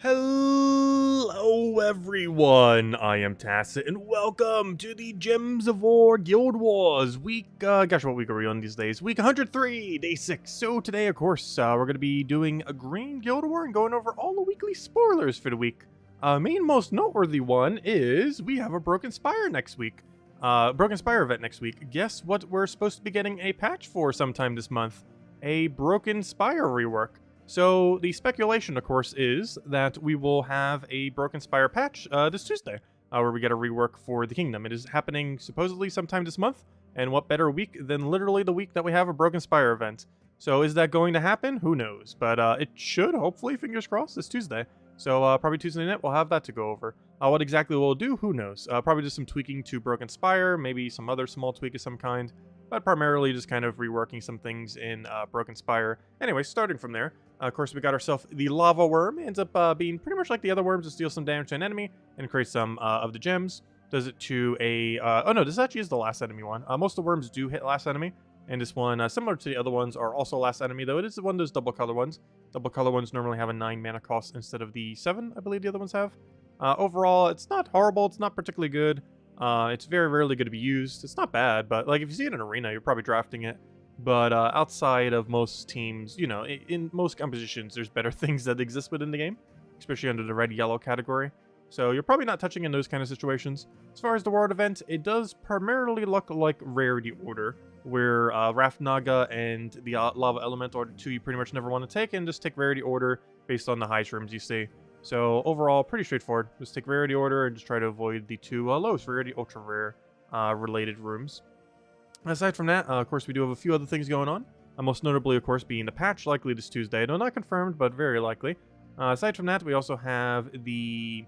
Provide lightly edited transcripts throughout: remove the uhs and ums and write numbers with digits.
Hello everyone, I am Tacit, and welcome to the Gems of War Guild Wars week, gosh, what week are we on these days? Week 103, day 6. So today, of course, we're going to be doing a green Guild War and going over all the weekly spoilers for the week. Main most noteworthy one is we have a Broken Spire next week. Broken Spire event next week. Guess what we're supposed to be getting a patch for sometime this month? A Broken Spire rework. So the speculation, of course, is that we will have a Broken Spire patch this Tuesday, where we get a rework for the Kingdom. It is happening supposedly sometime this month, and what better week than literally the week that we have a Broken Spire event. So is that going to happen? Who knows? But it should, hopefully, fingers crossed, this Tuesday. So probably Tuesday night, we'll have that to go over. What exactly we'll do, who knows? Probably just some tweaking to Broken Spire, maybe some other small tweak of some kind, but primarily just kind of reworking some things in Broken Spire. Anyway, starting from there, of course, we got ourselves the Lava Worm. Ends up being pretty much like the other worms, to deal some damage to an enemy and create some of the gems. Does it to a... oh no, this actually is the last enemy one. Most of the worms do hit last enemy, and this one, similar to the other ones, are also last enemy, though it is one of those double color ones. Double color ones normally have a 9 mana cost instead of the 7, I believe the other ones have. Overall, it's not horrible, it's not particularly good. It's very rarely going to be used. It's not bad, but like if you see it in arena, you're probably drafting it. But outside of most teams, you know, in most compositions, there's better things that exist within the game, especially under the red-yellow category. So you're probably not touching in those kind of situations. As far as the world event, it does primarily look like rarity order, where Raft Naga and the Lava Elemental are the two you pretty much never want to take, and just take rarity order based on the highest rooms you see. So overall, pretty straightforward. Just take rarity order and just try to avoid the two lowest rarity ultra rare related rooms. Aside from that, of course, we do have a few other things going on. Most notably, of course, being the patch likely this Tuesday. No, not confirmed, but very likely. Aside from that, we also have the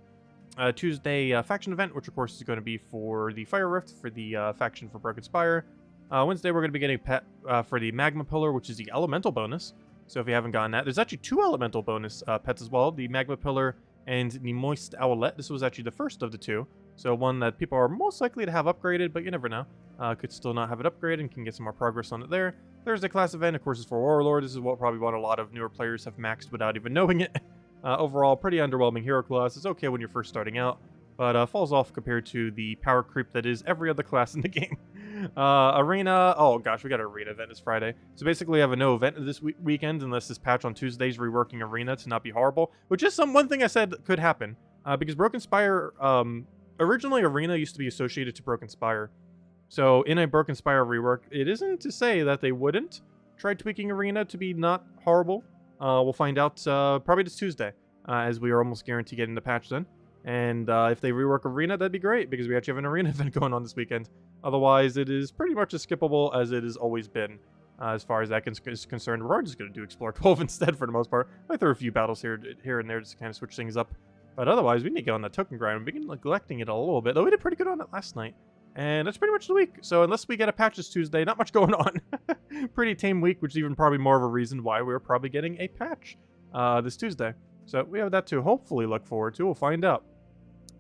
Tuesday faction event, which of course is going to be for the Fire Rift, for the faction for Broken Spire. Wednesday, we're going to be getting a pet for the Magma Pillar, which is the Elemental bonus. So if you haven't gotten that, there's actually 2 Elemental bonus pets as well. The Magma Pillar and the Moist Owlet. This was actually the first of the 2. So one that people are most likely to have upgraded, but you never know. Could still not have it upgraded and can get some more progress on it there. Thursday class event, of course, is for Warlord. This is probably what a lot of newer players have maxed without even knowing it. Overall, pretty underwhelming hero class. It's okay when you're first starting out, but falls off compared to the power creep that is every other class in the game. Arena, oh gosh, we got an Arena event this Friday. So basically, I have a no event this weekend unless this patch on Tuesday's reworking Arena to not be horrible, which is one thing I said could happen. Because Broken Spire, originally Arena used to be associated to Broken Spire. So in a Broken Spire rework, it isn't to say that they wouldn't try tweaking Arena to be not horrible. We'll find out probably this Tuesday, as we are almost guaranteed getting the patch then. And if they rework Arena, that'd be great, because we actually have an Arena event going on this weekend. Otherwise, it is pretty much as skippable as it has always been, as far as that is concerned. We're just going to do Explore 12 instead for the most part. Might throw a few battles here and there just to kind of switch things up. But otherwise, we need to get on that token grind. We've been neglecting it a little bit, though we did pretty good on it last night. And that's pretty much the week. So unless we get a patch this Tuesday, not much going on. Pretty tame week, which is even probably more of a reason why we're probably getting a patch this Tuesday. So we have that to hopefully look forward to. We'll find out.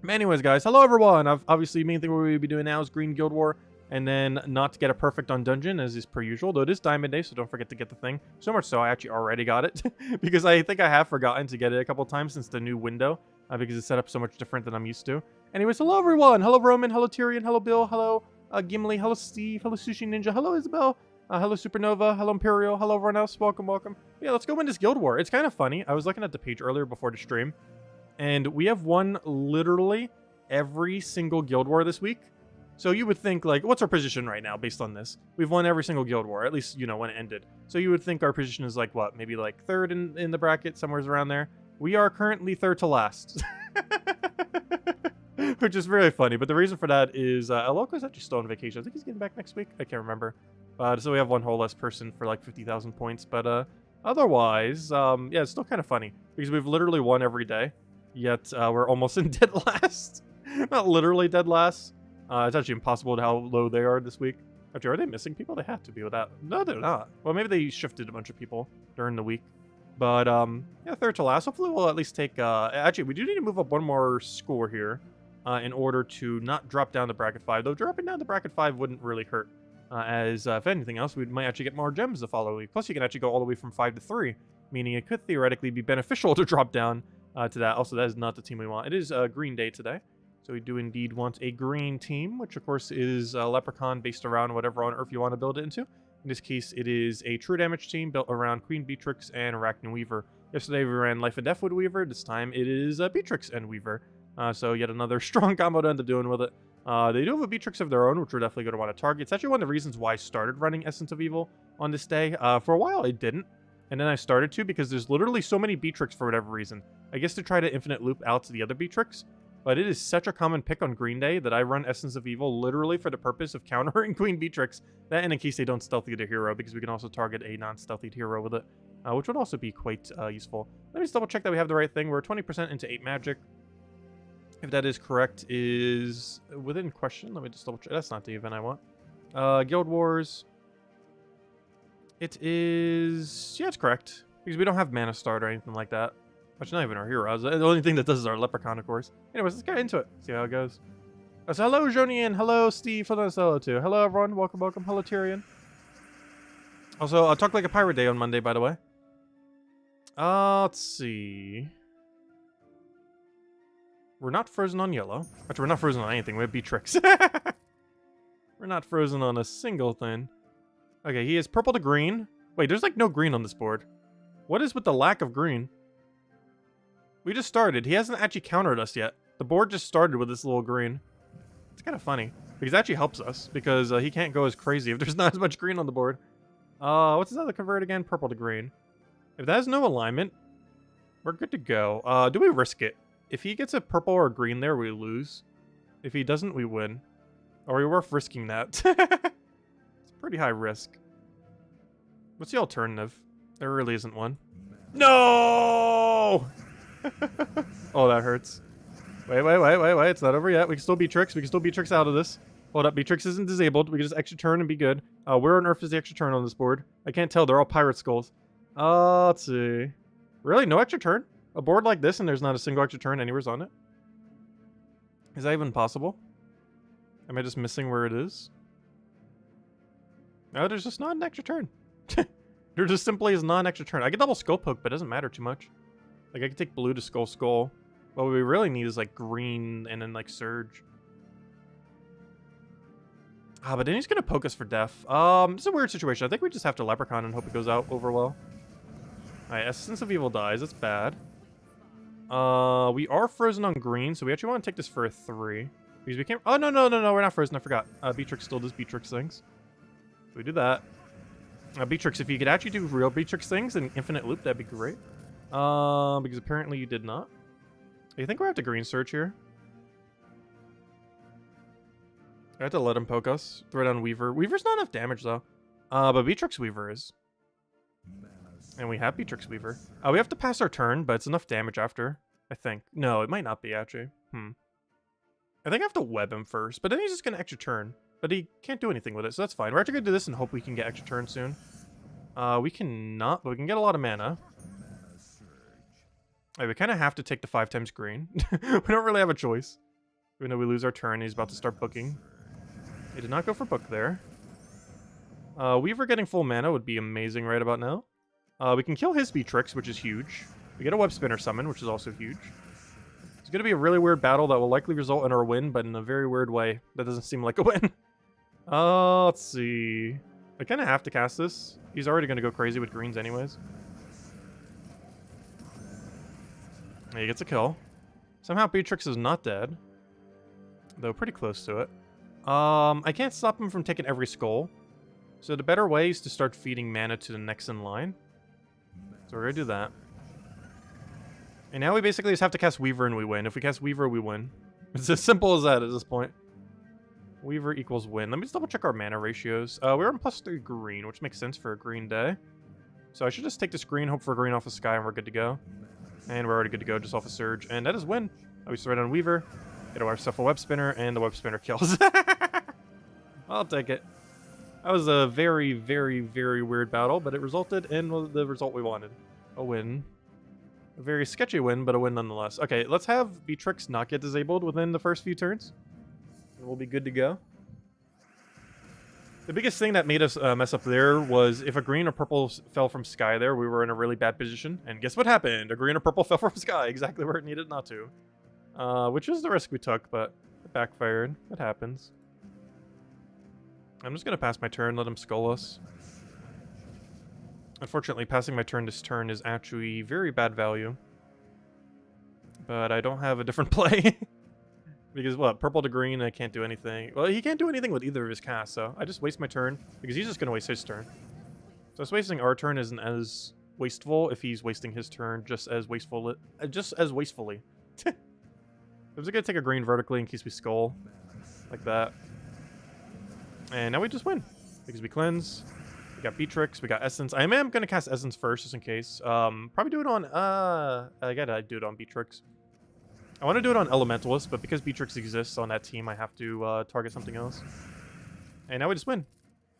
But anyways, guys, hello everyone. Obviously, the main thing we'll be doing now is Green Guild War. And then not to get a perfect on dungeon, as is per usual. Though it is Diamond Day, so don't forget to get the thing. So much so, I actually already got it. Because I think I have forgotten to get it a couple times since the new window. Because it's set up so much different than I'm used to. Anyways, hello everyone. Hello Roman. Hello Tyrion. Hello Bill. Hello Gimli. Hello Steve. Hello Sushi Ninja. Hello Isabel. Hello Supernova. Hello Imperial. Hello everyone else. Welcome, welcome. Yeah, let's go win this Guild War. It's kind of funny. I was looking at the page earlier before the stream. And we have won literally every single Guild War this week. So you would think, like, what's our position right now based on this? We've won every single Guild War, at least, you know, when it ended. So you would think our position is like, what, maybe like 3rd in the bracket, somewhere around there. We are currently 3rd to last. Which is really funny. But the reason for that is Aloka's actually still on vacation. I think he's getting back next week. I can't remember. So we have one whole less person for like 50,000 points. But otherwise, yeah, it's still kind of funny. Because we've literally won every day. Yet we're almost in dead last. Not literally dead last. It's actually impossible how low they are this week. Actually, are they missing people? They have to be with that. No, they're not. Well, maybe they shifted a bunch of people during the week. But, yeah, 3rd to last. Hopefully we'll at least take, actually, we do need to move up one more score here in order to not drop down to bracket 5. Though dropping down to bracket 5 wouldn't really hurt. As, if anything else, we might actually get more gems the following week. Plus, you can actually go all the way from 5 to 3, meaning it could theoretically be beneficial to drop down to that. Also, that is not the team we want. It is Green Day today. So we do indeed want a green team, which of course is a Leprechaun based around whatever on Earth you want to build it into. In this case, it is a true damage team built around Queen Beatrix and Arachne Weaver. Yesterday we ran Life and Death with Weaver. This time it is Beatrix and Weaver. So yet another strong combo to end up doing with it. They do have a Beatrix of their own, which we're definitely going to want to target. It's actually one of the reasons why I started running Essence of Evil on this day. For a while I didn't, and then I started to because there's literally so many Beatrix for whatever reason. I guess to try to infinite loop out to the other Beatrix. But it is such a common pick on Green Day that I run Essence of Evil literally for the purpose of countering Queen Beatrix. That and in case they don't stealthy the hero, because we can also target a non-stealthied hero with it, which would also be quite useful. Let me just double check that we have the right thing. We're 20% into 8 magic. If that is correct, is within question. Let me just double check. That's not the event I want. Guild Wars. It is... Yeah, it's correct. Because we don't have Mana Start or anything like that. Which not even our heroes. The only thing that does is our Leprechaun, of course. Anyways, let's get into it. See how it goes. So hello, Jonian. Hello, Steve. Hello too. Hello, everyone. Welcome, welcome. Hello, Tyrion. Also, I'll talk like a pirate day on Monday, by the way. Let's see. We're not frozen on yellow. Actually, we're not frozen on anything. We have Beatrix. We're not frozen on a single thing. Okay, he is purple to green. Wait, there's like no green on this board. What is with the lack of green? We just started. He hasn't actually countered us yet. The board just started with this little green. It's kind of funny. Because it actually helps us. Because he can't go as crazy if there's not as much green on the board. What's his other convert again? Purple to green. If that has no alignment, we're good to go. Do we risk it? If he gets a purple or a green there, we lose. If he doesn't, we win. Are we worth risking that? It's pretty high risk. What's the alternative? There really isn't one. No! Oh, that hurts. Wait. It's not over yet. We can still Beatrix. We can still Beatrix out of this. Hold up. Beatrix isn't disabled. We can just extra turn and be good. Where on earth is the extra turn on this board? I can't tell. They're all pirate skulls. Let's see. Really? No extra turn? A board like this and there's not a single extra turn anywhere on it? Is that even possible? Am I just missing where it is? No, there's just not an extra turn. There just simply is not an extra turn. I can double skull poke, but it doesn't matter too much. Like, I can take blue to skull. What we really need is, like, green and then, like, surge. But then he's gonna poke us for death. It's a weird situation. I think we just have to Leprechaun and hope it goes out over well. Alright, Essence of Evil dies. That's bad. We are frozen on green, so we actually want to take this for a 3. Because we can't... Oh, no, we're not frozen. I forgot. Beatrix still does Beatrix things. So we do that. Beatrix, if you could actually do real Beatrix things in infinite loop, that'd be great. Because apparently you did not. You think we're at the green search here? I have to let him poke us. Throw down Weaver. Weaver's not enough damage, though. But Beatrix Weaver is. And we have Beatrix Weaver. We have to pass our turn, but it's enough damage after, I think. No, it might not be, actually. I think I have to web him first, but then he's just going to extra turn. But he can't do anything with it, so that's fine. We're actually going to do this and hope we can get extra turn soon. We cannot, but we can get a lot of mana. We kind of have to take the 5 times green. We don't really have a choice. Even though we lose our turn, he's about to start booking. He did not go for book there. Weaver getting full mana would be amazing right about now. We can kill his Beatrix, which is huge. We get a web spinner summon, which is also huge. It's going to be a really weird battle that will likely result in our win, but in a very weird way. That doesn't seem like a win. Let's see. I kind of have to cast this. He's already going to go crazy with greens anyways. He gets a kill. Somehow Beatrix is not dead. Though pretty close to it. I can't stop him from taking every skull. So the better way is to start feeding mana to the next in line. So we're going to do that. And now we basically just have to cast Weaver and we win. If we cast Weaver, we win. It's as simple as that at this point. Weaver equals win. Let me just double check our mana ratios. We're on +3 green, which makes sense for a green day. So I should just take this green, hope for a green off the sky, and we're good to go. And we're already good to go, just off a surge. And that is win. We throw on Weaver, get ourselves a web spinner, and the web spinner kills. I'll take it. That was a very, very, very weird battle, but it resulted in the result we wanted. A win. A very sketchy win, but a win nonetheless. Okay, let's have Beatrix not get disabled within the first few turns. And we'll be good to go. The biggest thing that made us mess up there was if a green or purple fell from sky there, we were in a really bad position. And guess what happened? A green or purple fell from sky, exactly where it needed not to. Which is the risk we took, but it backfired. It happens. I'm just going to pass my turn, let him skull us. Unfortunately, passing my turn this turn is actually very bad value. But I don't have a different play. Because what? Purple to green, I can't do anything. Well, he can't do anything with either of his casts, so I just waste my turn. Because he's just going to waste his turn. So us wasting our turn isn't as wasteful if he's wasting his turn just as wastefully. I'm just going to take a green vertically in case we skull. Like that. And now we just win. Because we cleanse. We got Beatrix. We got Essence. I am going to cast Essence first, just in case. Probably do it on... I gotta do it on Beatrix. I want to do it on Elementalist, but because Beatrix exists on that team, I have to target something else. And now we just win.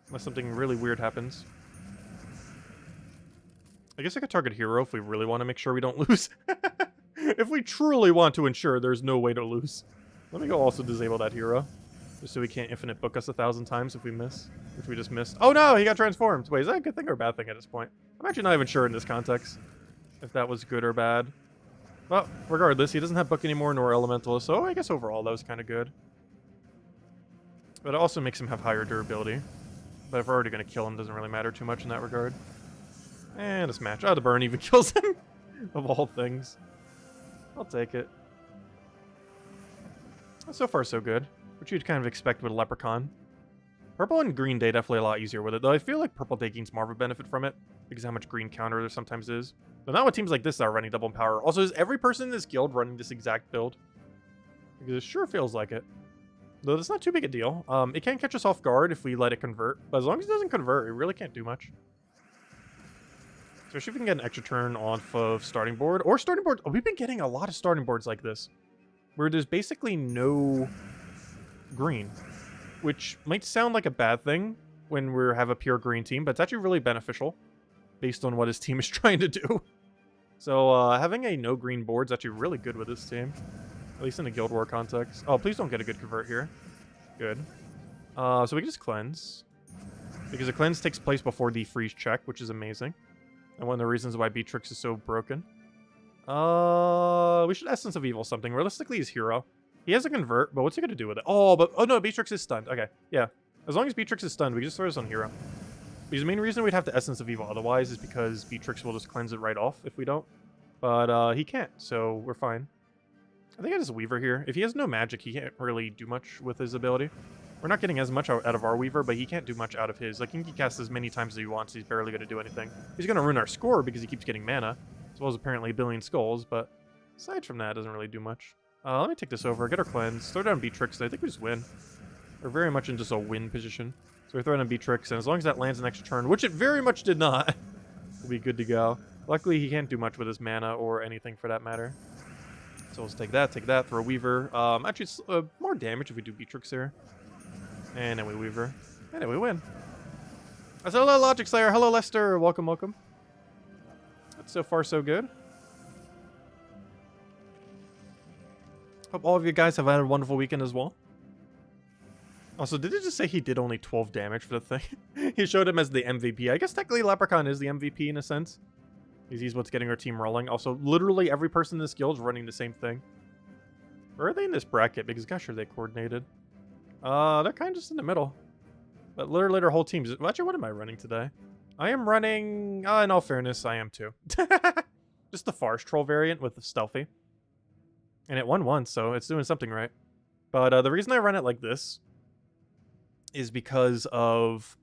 Unless something really weird happens. I guess I could target Hero if we really want to make sure we don't lose. If we truly want to ensure there's no way to lose. Let me go also disable that Hero. Just so we can't infinite book us 1,000 times if we miss. Which we just missed. Oh no, he got transformed. Wait, is that a good thing or a bad thing at this point? I'm actually not even sure in this context. If that was good or bad. Well, regardless, he doesn't have book anymore nor Elementalist, so I guess overall that was kind of good. But it also makes him have higher durability. But if we're already going to kill him, doesn't really matter too much in that regard. And this match. Oh, the burn even kills him. Of all things. I'll take it. So far, so good. Which you'd kind of expect with a Leprechaun. Purple and Green Day definitely a lot easier with it, though I feel like Purple Day gains more of a benefit from it, because how much green counter there sometimes is. But not with teams like this that are running double power. Also, is every person in this guild running this exact build? Because it sure feels like it. Though that's not too big a deal. It can catch us off guard if we let it convert, but as long as it doesn't convert, it really can't do much. Especially if we can get an extra turn off of starting board. Or starting board. Oh, we've been getting a lot of starting boards like this. Where there's basically no green. Which might sound like a bad thing when we have a pure green team, but it's actually really beneficial. Based on what his team is trying to do. So having a no green board is actually really good with this team. At least in a Guild War context. Oh, please don't get a good convert here. Good. So we can just cleanse. Because the cleanse takes place before the freeze check, which is amazing. And one of the reasons why Beatrix is so broken. We should Essence of Evil something. Realistically, he's Hero. He has a convert, but what's he going to do with it? Oh, but... Oh, no, Beatrix is stunned. Okay, yeah. As long as Beatrix is stunned, we can just throw this on Hero. Because the main reason we'd have to Essence of Evil otherwise is because Beatrix will just cleanse it right off if we don't. But he can't, so we're fine. I think I just Weaver here. If he has no magic, he can't really do much with his ability. We're not getting as much out of our Weaver, but he can't do much out of his. Like, he can cast as many times as he wants. He's barely going to do anything. He's going to ruin our score because he keeps getting mana, as well as apparently a billion skulls, but aside from that, it doesn't really do much. Let me take this over, get our cleanse, throw down Beatrix, and I think we just win. We're very much in just a win position. So we're throwing in Beatrix, and as long as that lands an extra turn, which it very much did not, we'll be good to go. Luckily, he can't do much with his mana or anything for that matter. So let's take that, throw Weaver. Actually, it's more damage if we do Beatrix here. And then we Weaver. And then we win. So hello, Logic Slayer. Hello, Lester. Welcome, welcome. That's so far so good. Hope all of you guys have had a wonderful weekend as well. Also, did it just say he did only 12 damage for the thing? He showed him as the MVP. I guess technically Leprechaun is the MVP in a sense. Because he's what's getting our team rolling. Also, literally every person in this guild is running the same thing. Where are they in this bracket? Because gosh, are they coordinated? They're kind of just in the middle. But literally their whole team. Actually, what am I running today? I am running... in all fairness, I am too. Just the Farce Troll variant with the Stealthy. And it won once, so it's doing something right. But the reason I run it like this is because of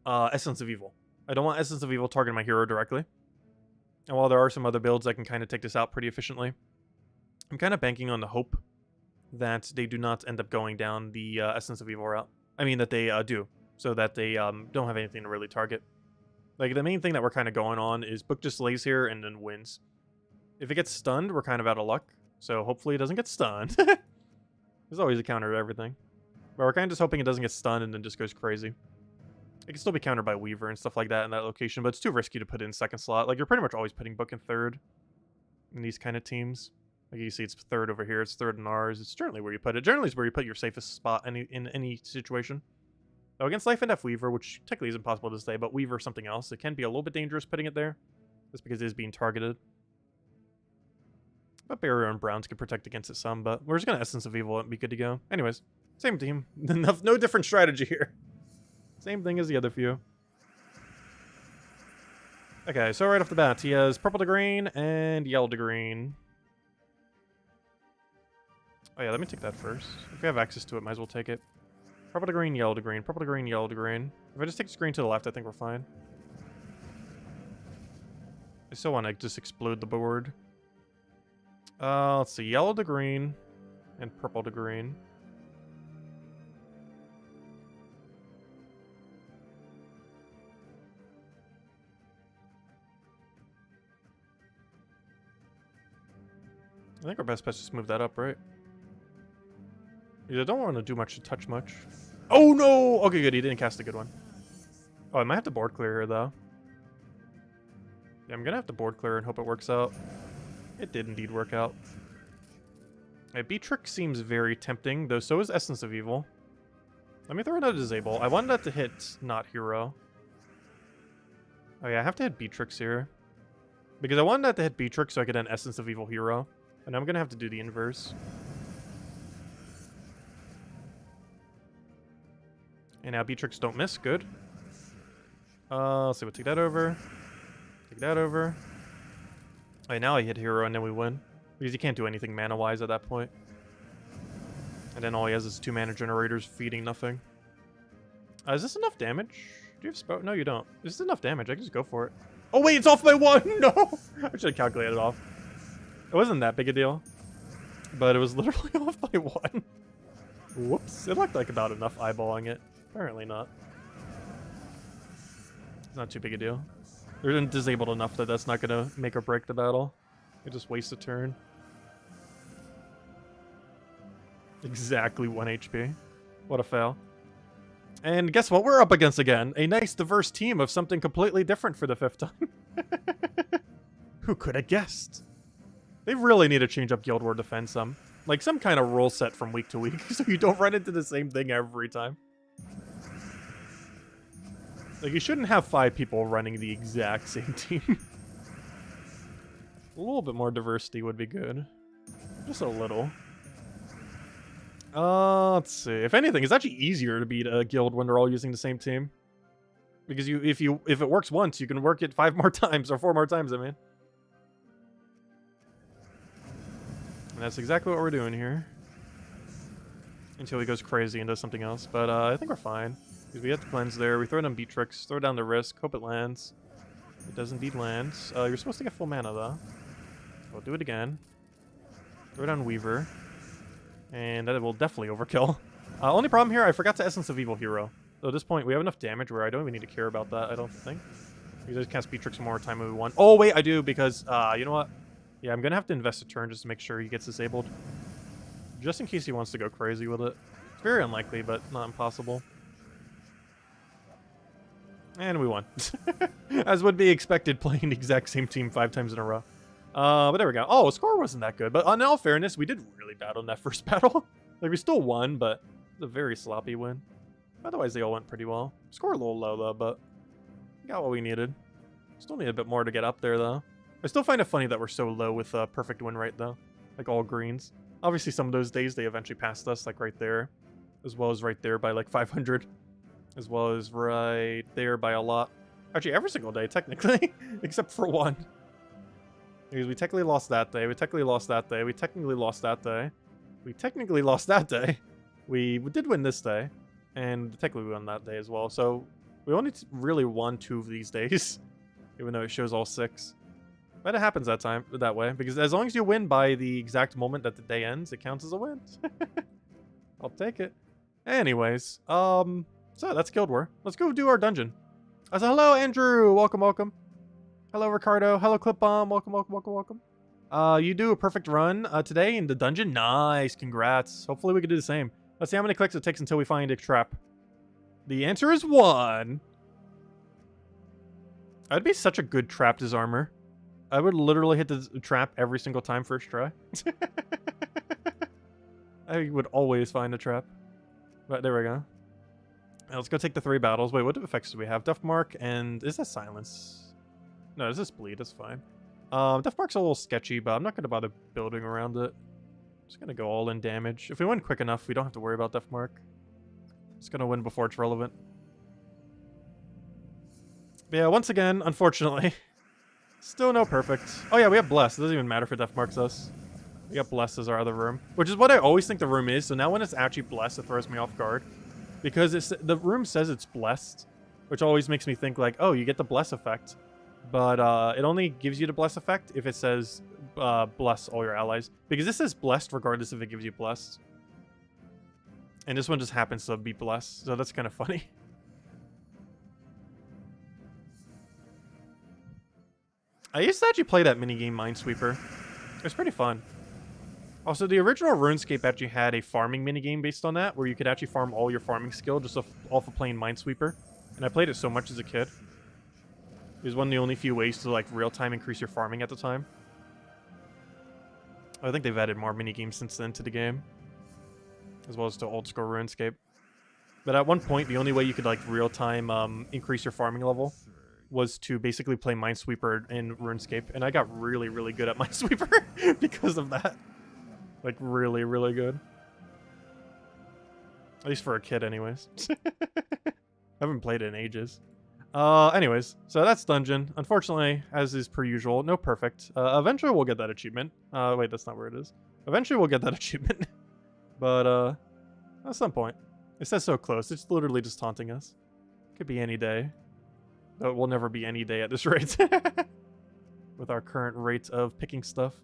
Essence of Evil. I don't want Essence of Evil targeting my hero directly. And while there are some other builds that can kind of take this out pretty efficiently, I'm kind of banking on the hope that they do not end up going down the Essence of Evil route. I mean, that they do, so that they don't have anything to really target. Like, the main thing that we're kind of going on is Book just lays here and then wins. If it gets stunned, we're kind of out of luck. So hopefully it doesn't get stunned. There's always a counter to everything. But we're kind of just hoping it doesn't get stunned and then just goes crazy. It can still be countered by Weaver and stuff like that in that location, but it's too risky to put in second slot. Like, you're pretty much always putting Book in third in these kind of teams. Like, you see it's third over here, it's third in ours. It's generally where you put it. Generally is where you put your safest spot in any situation. Oh, against Life and Death Weaver, which technically is impossible to say, but Weaver something else. It can be a little bit dangerous putting it there, just because it is being targeted. But Barrier and Browns can protect against it some, but we're just going to Essence of Evil and be good to go. Anyways, same team. No different strategy here. Same thing as the other few. Okay, so right off the bat, he has purple to green and yellow to green. Oh yeah, let me take that first. If we have access to it, might as well take it. Purple to green, yellow to green, purple to green, yellow to green. If I just take the green to the left, I think we're fine. I still want to just explode the board. Let's see, yellow to green and purple to green. I think our best bet is just move that up, right? I don't want to do much to touch much. Oh no! Okay, good. He didn't cast a good one. Oh, I might have to board clear here, though. Yeah, I'm gonna have to board clear and hope it works out. It did indeed work out. Yeah, Beatrix seems very tempting, though so is Essence of Evil. Let me throw it at Disable. I wanted that to hit not Hero. Oh yeah, I have to hit Beatrix here. Because I wanted that to hit Beatrix so I could end Essence of Evil Hero. And I'm gonna have to do the inverse. And now Beatrix don't miss. Good. Let's see. We'll take that over. Take that over. Alright, now I hit Hero and then we win. Because he can't do anything mana-wise at that point. And then all he has is 2 mana generators feeding nothing. Is this enough damage? Do you have spell? No, you don't. Is this enough damage? I can just go for it. Oh wait, it's off by 1! No! I should have calculated it off. It wasn't that big a deal. But it was literally off by 1. Whoops. It looked like about enough eyeballing it. Apparently not. It's not too big a deal. They're disabled enough that that's not going to make or break the battle. They just waste a turn. Exactly 1 HP. What a fail. And guess what we're up against again? A nice diverse team of something completely different for the 5th time. Who could have guessed? They really need to change up Guild War Defense some. Like some kind of rule set from week to week so you don't run into the same thing every time. Like, you shouldn't have 5 people running the exact same team. A little bit more diversity would be good. Just a little. Let's see. If anything, it's actually easier to beat a guild when they're all using the same team. Because if it works once, you can work it 5 more times, or 4 more times, I mean. And that's exactly what we're doing here. Until he goes crazy and does something else. But I think we're fine. Because we have to cleanse there. We throw down Beatrix, throw down the Risk, hope it lands. It does indeed land. You're supposed to get full mana, though. We'll do it again. Throw down Weaver. And that will definitely overkill. Only problem here, I forgot to Essence of Evil Hero. So at this point, we have enough damage where I don't even need to care about that, I don't think. Because I just cast Beatrix one more time when we won. Oh, wait, I do, because, you know what? Yeah, I'm going to have to invest a turn just to make sure he gets disabled. Just in case he wants to go crazy with it. It's very unlikely, but not impossible. And we won. As would be expected playing the exact same team 5 times in a row. But there we go. Oh, score wasn't that good. But in all fairness, we did really bad on that first battle. Like, we still won, but it was a very sloppy win. Otherwise, they all went pretty well. Score a little low, though, but we got what we needed. Still need a bit more to get up there, though. I still find it funny that we're so low with perfect win rate, though. Like, all greens. Obviously, some of those days, they eventually passed us, like, right there. As well as right there by, like, 500. As well as right there by a lot. Actually, every single day, technically. Except for one. Because we technically lost that day. We technically lost that day. We technically lost that day. We technically lost that day. We did win this day. And technically we won that day as well. So we only really won 2 of these days. Even though it shows all 6. But it happens that way. Because as long as you win by the exact moment that the day ends, it counts as a win. I'll take it. Anyways, so that's Guild War. Let's go do our dungeon. So hello, Andrew. Welcome, welcome. Hello, Ricardo. Hello, Clipbomb. Welcome, welcome, welcome, welcome. You do a perfect run today in the dungeon. Nice. Congrats. Hopefully we can do the same. Let's see how many clicks it takes until we find a trap. The answer is 1. I'd be such a good trap disarmer. I would literally hit the trap every single time first try. I would always find a trap. But there we go. Let's go take the 3 battles. Wait, what effects do we have? Death Mark and... Is that Silence? No, this is Bleed. That's fine. Death Mark's a little sketchy, but I'm not going to bother building around it. Just going to go all in damage. If we win quick enough, we don't have to worry about Death Mark. Just going to win before it's relevant. But yeah, once again, unfortunately, still no perfect. Oh yeah, we have Bless. It doesn't even matter if it Death Marks us. We got Bless as our other room, which is what I always think the room is. So now when it's actually Blessed, it throws me off guard. Because the room says it's blessed, which always makes me think like, oh, you get the bless effect. But it only gives you the bless effect if it says bless all your allies. Because this says blessed regardless if it gives you blessed. And this one just happens to be blessed, so that's kind of funny. I used to actually play that minigame Minesweeper. It was pretty fun. Also, the original RuneScape actually had a farming minigame based on that, where you could actually farm all your farming skill just off of playing Minesweeper. And I played it so much as a kid. It was one of the only few ways to, like, real-time increase your farming at the time. I think they've added more minigames since then to the game. As well as to old-school RuneScape. But at one point, the only way you could, like, real-time increase your farming level was to basically play Minesweeper in RuneScape. And I got really, really good at Minesweeper because of that. Like, really, really good. At least for a kid, anyways. I haven't played it in ages. Anyways, so that's dungeon. Unfortunately, as is per usual, no perfect. Eventually we'll get that achievement. Wait, that's not where it is. Eventually we'll get that achievement. But, at some point. It says so close. It's literally just taunting us. Could be any day. Though it will never be any day at this rate. With our current rate of picking stuff.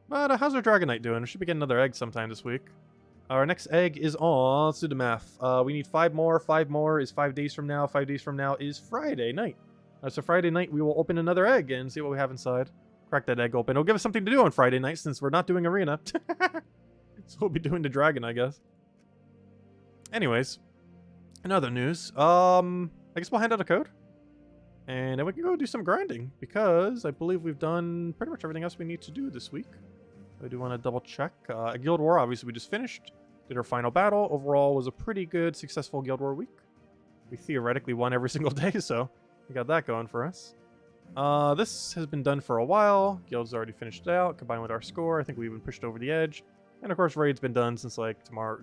But how's our Dragonite doing? We should be getting another egg sometime this week. Our next egg is on... Let's do the math. We need 5 more. 5 more is 5 days from now. 5 days from now is Friday night. So Friday night, we will open another egg and see what we have inside. Crack that egg open. It'll give us something to do on Friday night since we're not doing Arena. So we'll be doing the Dragon, I guess. Anyways. In other news. I guess we'll hand out a code. And then we can go do some grinding. Because I believe we've done pretty much everything else we need to do this week. I do want to double check. Guild War, obviously, we just finished. Did our final battle. Overall, was a pretty good, successful Guild War week. We theoretically won every single day, so we got that going for us. This has been done for a while. Guild's already finished it out. Combined with our score, I think we even pushed over the edge. And of course, Raid's been done since like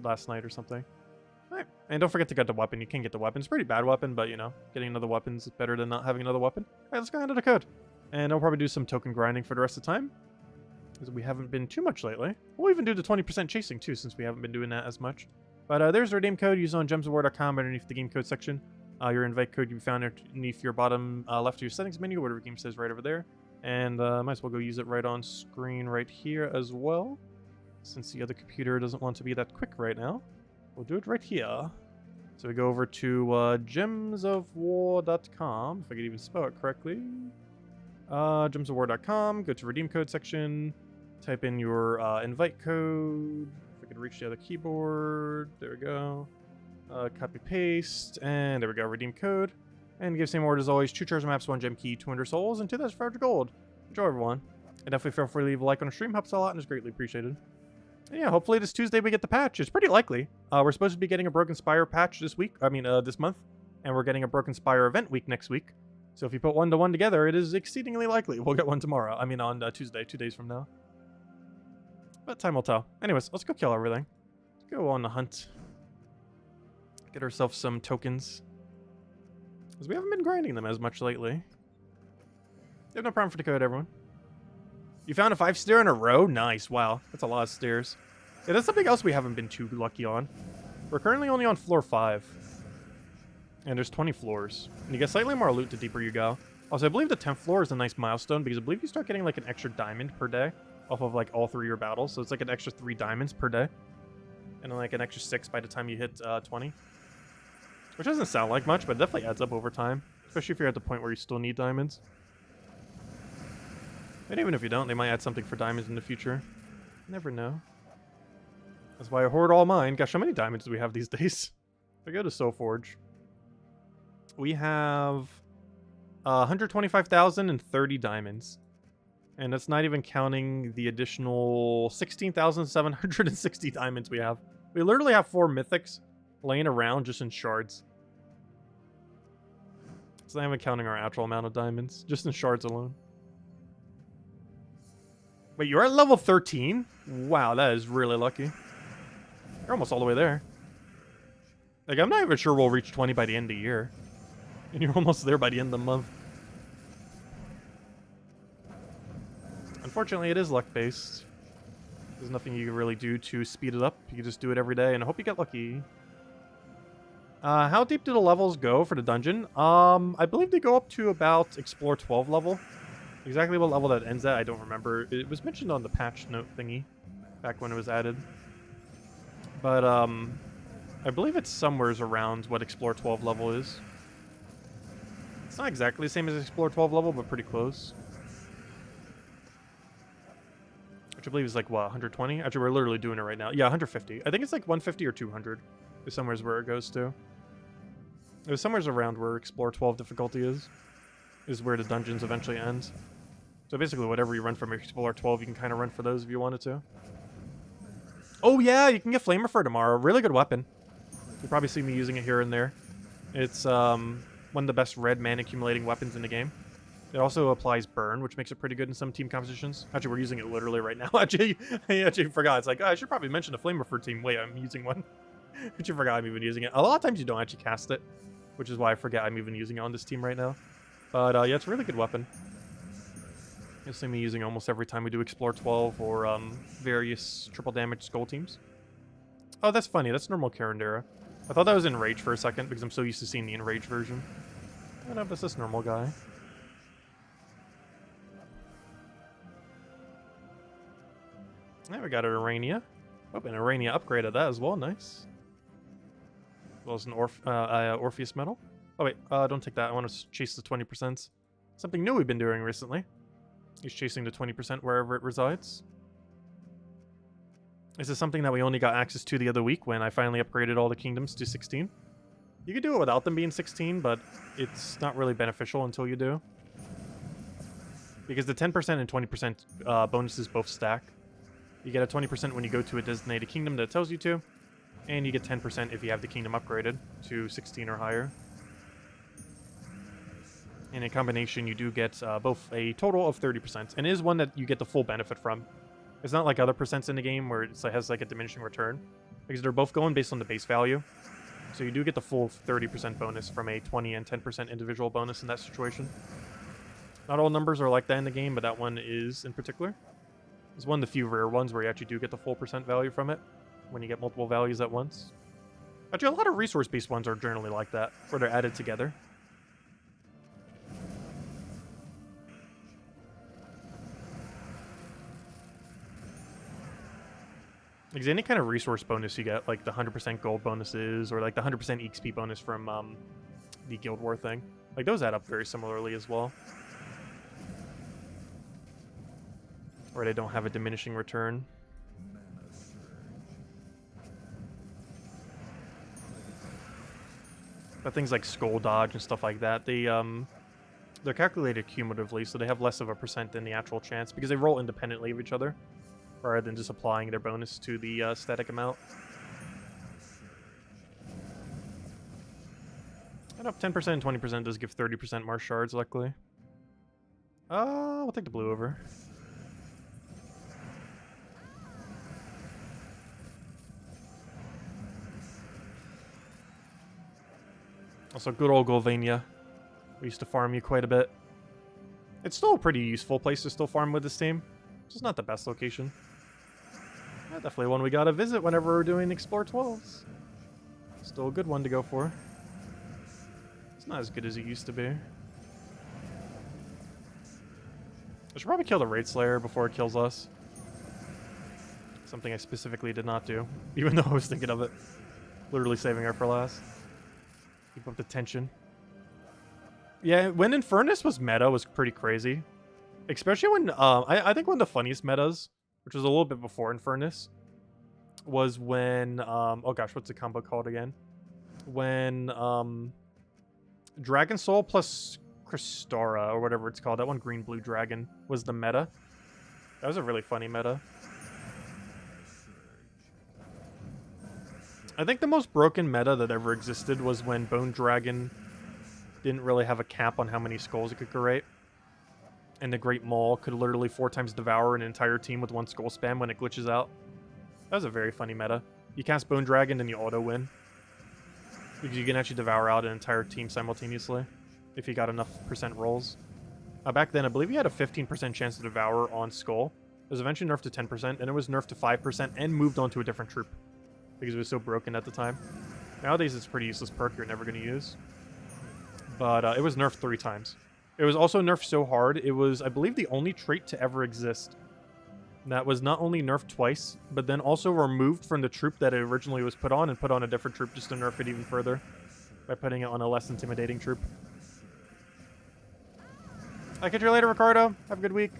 last night or something. Alright, and don't forget to get the weapon. You can get the weapon. It's a pretty bad weapon, but you know, getting another weapon is better than not having another weapon. Alright, let's go into the code. And I'll probably do some token grinding for the rest of the time. Because we haven't been too much lately. We'll even do the 20% chasing too, since we haven't been doing that as much. But there's the redeem code. Use it on gemsofwar.com underneath the game code section. Your invite code can be found underneath your bottom left of your settings menu, whatever game says right over there. And might as well go use it right on screen right here as well. Since the other computer doesn't want to be that quick right now. We'll do it right here. So we go over to gemsofwar.com, if I could even spell it correctly. Gemsofwar.com, go to redeem code section. Type in your invite code. If I could reach the other keyboard. There we go. Copy paste. And there we go. Redeem code. And give same order as always. 2 treasure maps, 1 gem key, 200 souls, and 2,500 gold. Enjoy, everyone. And definitely feel free to leave a like on the stream. Helps a lot and is greatly appreciated. And yeah, hopefully this Tuesday we get the patch. It's pretty likely. We're supposed to be getting a Broken Spire patch this week. This month. And we're getting a Broken Spire event week next week. So if you put 1 to 1 together, it is exceedingly likely we'll get one tomorrow. On Tuesday, 2 days from now. But time will tell. Anyways, let's go kill everything. Let's go on the hunt. Get ourselves some tokens. Because we haven't been grinding them as much lately. You have no problem for the code, everyone. You found a 5-stair in a row? Nice. Wow. That's a lot of stairs. Yeah, that's something else we haven't been too lucky on. We're currently only on floor 5. And there's 20 floors. And you get slightly more loot the deeper you go. Also, I believe the 10th floor is a nice milestone because I believe you start getting like an extra diamond per day off of like all 3 of your battles. So it's like an extra 3 diamonds per day. And then like an extra 6 by the time you hit 20. Which doesn't sound like much, but it definitely adds up over time. Especially if you're at the point where you still need diamonds. And even if you don't, they might add something for diamonds in the future. Never know. That's why I hoard all mine. Gosh, how many diamonds do we have these days? If I go to Soulforge, we have 125,030 diamonds. And that's not even counting the additional 16,760 diamonds we have. We literally have 4 mythics laying around just in shards. It's not even counting our actual amount of diamonds, just in shards alone. Wait, you're at level 13? Wow, that is really lucky. You're almost all the way there. Like, I'm not even sure we'll reach 20 by the end of the year. And you're almost there by the end of the month. Unfortunately, it is luck-based. There's nothing you can really do to speed it up. You can just do it every day, and I hope you get lucky. How deep do the levels go for the dungeon? I believe they go up to about Explore 12 level. Exactly what level that ends at, I don't remember. It was mentioned on the patch note thingy back when it was added. But, I believe it's somewhere around what Explore 12 level is. It's not exactly the same as Explore 12 level, but pretty close. Which I believe is like, what, 120? Actually, we're literally doing it right now. Yeah, 150. I think it's like 150 or 200 is somewhere where it goes to. It was somewhere around where Explore 12 difficulty is where the dungeons eventually end. So basically, whatever you run from Explore 12, you can kind of run for those if you wanted to. Oh yeah, you can get Flamer for tomorrow. Really good weapon. You'll probably see me using it here and there. It's one of the best red mana accumulating weapons in the game. It also applies burn, which makes it pretty good in some team compositions. Actually, we're using it literally right now. Actually, I actually forgot. It's like, oh, I should probably mention the Flamer for team. Wait, I'm using one. Actually forgot I'm even using it. A lot of times you don't actually cast it, which is why I forget I'm even using it on this team right now. But yeah, it's a really good weapon. You'll see me using it almost every time we do Explore 12 or various triple damage skull teams. Oh, that's funny. That's normal Karandera. I thought that was Enrage for a second because I'm so used to seeing the Enrage version. Oh, no, that's this normal guy. There we got an Arania. Oh, an Arania upgraded that as well. Nice. As well as an Orpheus medal. Oh, wait. Don't take that. I want to chase the 20%. Something new we've been doing recently. He's chasing the 20% wherever it resides. This is something that we only got access to the other week when I finally upgraded all the kingdoms to 16. You could do it without them being 16, but it's not really beneficial until you do. Because the 10% and 20% bonuses both stack. You get a 20% when you go to a designated kingdom that it tells you to, and you get 10% if you have the kingdom upgraded to 16 or higher. And in combination, you do get both a total of 30%, and it is one that you get the full benefit from. It's not like other percents in the game where it has like a diminishing return, because they're both going based on the base value. So you do get the full 30% bonus from a 20 and 10% individual bonus in that situation. Not all numbers are like that in the game, but that one is in particular. It's one of the few rare ones where you actually do get the full percent value from it when you get multiple values at once. Actually, a lot of resource-based ones are generally like that, where they're added together. Because any kind of resource bonus you get, like the 100% gold bonuses, or like the 100% XP bonus from the Guild War thing, like those add up very similarly as well. Or they don't have a diminishing return. But things like Skull Dodge and stuff like that, they're calculated cumulatively, so they have less of a percent than the actual chance, because they roll independently of each other, rather than just applying their bonus to the static amount. And up 10% and 20% does give 30% more shards, luckily. We'll take the blue over. Also, good old Golvania. We used to farm you quite a bit. It's still a pretty useful place to still farm with this team. It's just not the best location. Yeah, definitely one we gotta visit whenever we're doing Explore 12s. Still a good one to go for. It's not as good as it used to be. I should probably kill the Raid Slayer before it kills us. Something I specifically did not do, even though I was thinking of it. Literally saving her for last. Keep up the tension. Yeah, when Infernus was meta was pretty crazy. Especially when, I think one of the funniest metas, which was a little bit before Infernus, was when, oh gosh, what's the combo called again? When, Dragon Soul plus Crystara, or whatever it's called, that one green-blue dragon, was the meta. That was a really funny meta. I think the most broken meta that ever existed was when Bone Dragon didn't really have a cap on how many skulls it could create. And the Great Maul could literally 4 times devour an entire team with 1 skull spam when it glitches out. That was a very funny meta. You cast Bone Dragon, then you auto-win. Because you can actually devour out an entire team simultaneously if you got enough percent rolls. Back then, I believe you had a 15% chance to devour on skull. It was eventually nerfed to 10%, and it was nerfed to 5% and moved on to a different troop. Because it was so broken at the time. Nowadays, it's a pretty useless perk you're never going to use. But it was nerfed 3 times. It was also nerfed so hard, it was, I believe, the only trait to ever exist. That was not only nerfed twice, but then also removed from the troop that it originally was put on and put on a different troop just to nerf it even further. By putting it on a less intimidating troop. I'll catch you later, Ricardo. Have a good week.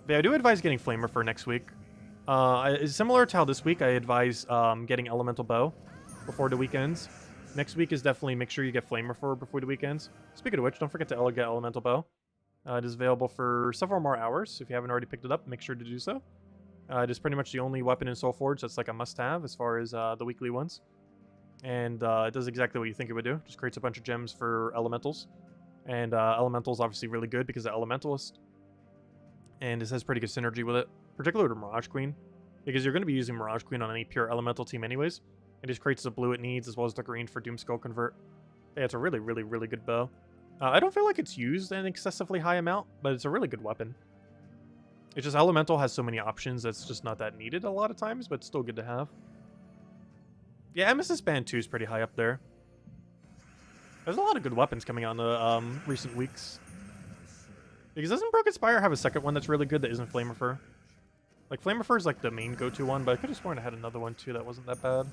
But yeah, I do advise getting Flamer for next week. Similar to how this week I advise getting Elemental Bow before the weekends. Next week is definitely make sure you get Flamer for before the weekends. Speaking of which, don't forget to get Elemental Bow. It is available for several more hours. If you haven't already picked it up, make sure to do so. It is pretty much the only weapon in Soulforge that's like a must-have as far as the weekly ones. And it does exactly what you think it would do. Just creates a bunch of gems for elementals. And Elemental's obviously really good because of Elementalist. And this has pretty good synergy with it, particularly with Mirage Queen. Because you're going to be using Mirage Queen on any pure Elemental team anyways. It just creates the blue it needs as well as the green for Doom Skull Convert. Yeah, it's a really, really, really good bow. I don't feel like it's used in an excessively high amount, but it's a really good weapon. It's just Elemental has so many options that's just not that needed a lot of times, but it's still good to have. Yeah, MSS Band 2 is pretty high up there. There's a lot of good weapons coming out in the recent weeks. Because doesn't Broken Spire have a second one that's really good that isn't Flamefer? Like, Flamefer is like the main go-to one, but I could have sworn I had another one too that wasn't that bad.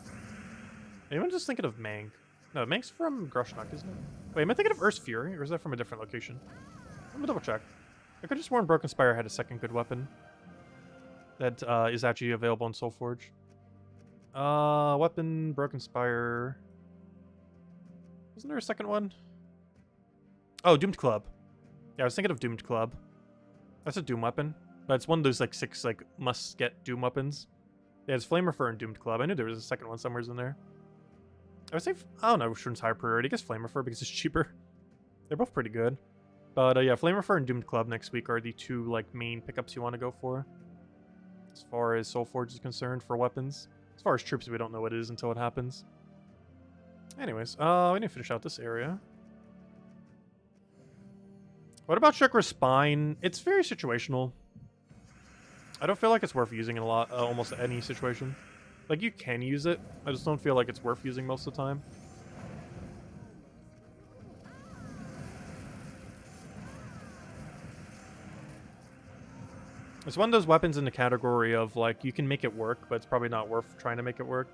Anyone just thinking of Mang? No, Mang's from Grushnok, isn't it? Wait, am I thinking of Earth's Fury, or is that from a different location? Let me double check. I could have sworn Broken Spire had a second good weapon that is actually available in Soulforge. Weapon, Broken Spire. Isn't there a second one? Oh, Doomed Club. Yeah, I was thinking of Doomed Club. That's a Doom weapon. But it's one of those, like, 6, like, must-get Doom weapons. Yeah, it's Flamefer and Doomed Club. I knew there was a second one somewhere in there. I would say, I don't know which one's higher priority. I guess Flamefer because it's cheaper. They're both pretty good. But, yeah, Flamefer and Doomed Club next week are the 2, like, main pickups you want to go for. As far as Soulforge is concerned for weapons. As far as troops, we don't know what it is until it happens. Anyways, we need to finish out this area. What about Chakra's Spine? It's very situational. I don't feel like it's worth using in a lot, almost any situation. Like, you can use it. I just don't feel like it's worth using most of the time. It's one of those weapons in the category of, like, you can make it work, but it's probably not worth trying to make it work.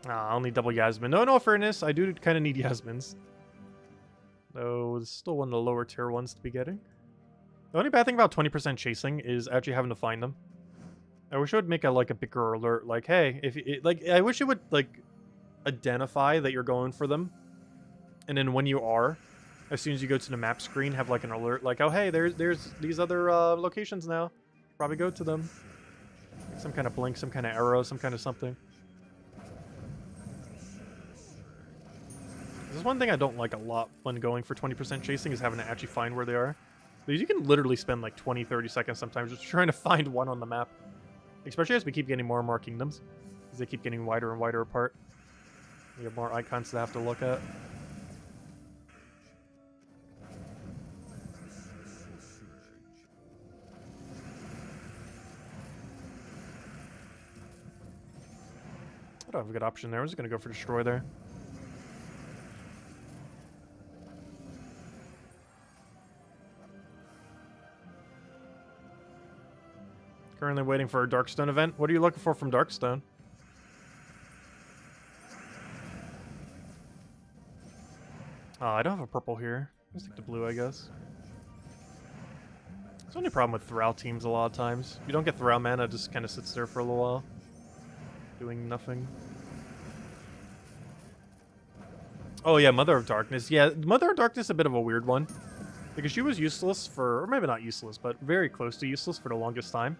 I'll need double Yasmin. No, in all fairness, I do kind of need Yasmins. Though, it's still one of the lower tier ones to be getting. The only bad thing about 20% chasing is actually having to find them. I wish it would make a bigger alert, like, hey, I wish it would, like, identify that you're going for them. And then when you are, as soon as you go to the map screen, have, like, an alert, like, oh, hey, there's these other locations now. Probably go to them. Like some kind of blink, some kind of arrow, some kind of something. This is one thing I don't like a lot when going for 20% chasing is having to actually find where they are. Because you can literally spend like 20, 30 seconds sometimes just trying to find one on the map. Especially as we keep getting more and more kingdoms. Because they keep getting wider and wider apart. We have more icons to have to look at. I don't have a good option there. I'm just going to go for Destroy there. Currently waiting for a Darkstone event. What are you looking for from Darkstone? I don't have a purple here. Let's take the blue, I guess. It's the only problem with Thrall teams a lot of times. You don't get Thrall mana, it just kind of sits there for a little while. Doing nothing. Oh yeah, Mother of Darkness. Yeah, Mother of Darkness is a bit of a weird one. Because she was useless for, or maybe not useless, but very close to useless for the longest time.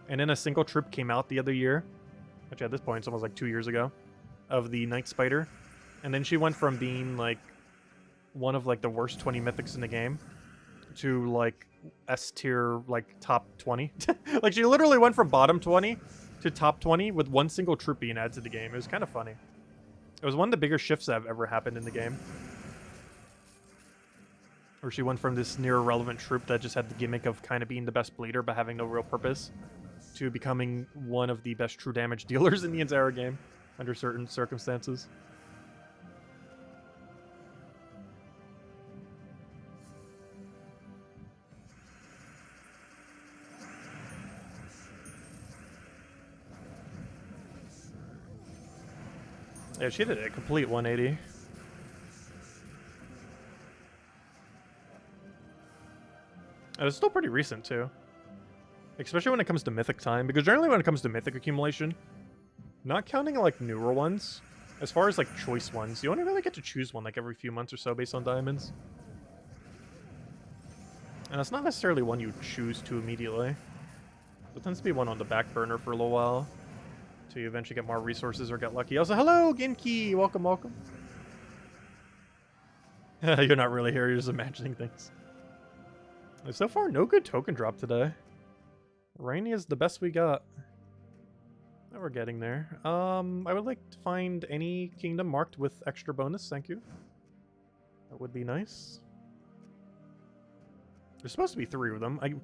And then a single troop came out the other year. Actually, at this point, it's almost like 2 years ago. Of the Night Spider. And then she went from being, like, one of, like, the worst 20 mythics in the game. To, like, S tier, like, top 20. Like, she literally went from bottom 20 to top 20 with one single troop being added to the game. It was kind of funny. It was one of the bigger shifts that have ever happened in the game. Where she went from this near irrelevant troop that just had the gimmick of kind of being the best bleeder but having no real purpose, to becoming one of the best true damage dealers in the entire game under certain circumstances. Yeah, she did a complete 180. And it's still pretty recent, too. Especially when it comes to Mythic time, because generally when it comes to Mythic accumulation, not counting, like, newer ones, as far as, like, choice ones, you only really get to choose one, like, every few months or so based on diamonds. And it's not necessarily one you choose to immediately. It tends to be one on the back burner for a little while. Till you eventually get more resources or get lucky. Also, hello, Genki! Welcome, welcome. You're not really here, you're just imagining things. So far, no good token drop today. Rainy is the best we got. Now we're getting there. I would like to find any kingdom marked with extra bonus, thank you. That would be nice. There's supposed to be 3 of them. I,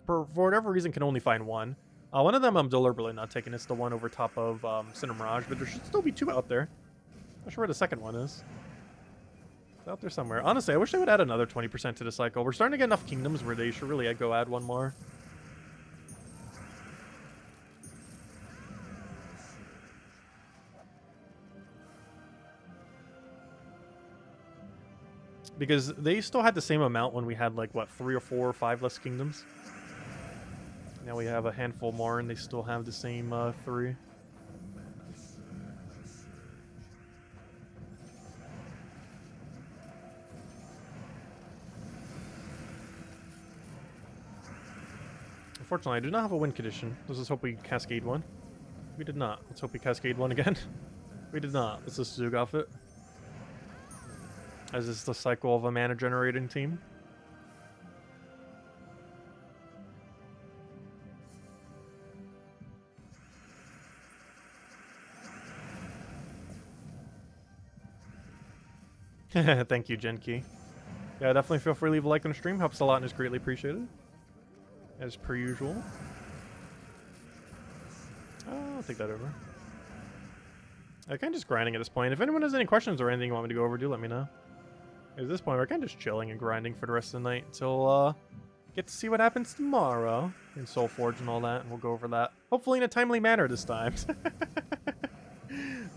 for whatever reason, can only find 1. One of them I'm deliberately not taking. It's the one over top of Cinder Mirage, but there should still be 2 out there. Not sure where the second one is. It's out there somewhere. Honestly, I wish they would add another 20% to the cycle. We're starting to get enough kingdoms where they should really go add 1 more. Because they still had the same amount when we had, like, what, 3 or 4 or 5 less kingdoms? Now we have a handful more, and they still have the same 3. Unfortunately, I do not have a win condition. Let's just hope we cascade one. We did not. Let's hope we cascade one again. We did not. Let's just Zug off it. As is the cycle of a mana generating team. Thank you, Genki. Yeah, definitely feel free to leave a like on the stream. Helps a lot and is greatly appreciated. As per usual. I'll take that over. I'm kind of just grinding at this point. If anyone has any questions or anything you want me to go over, do let me know. At this point, we're kind of just chilling and grinding for the rest of the night until get to see what happens tomorrow in Soulforge and all that, and we'll go over that. Hopefully in a timely manner this time.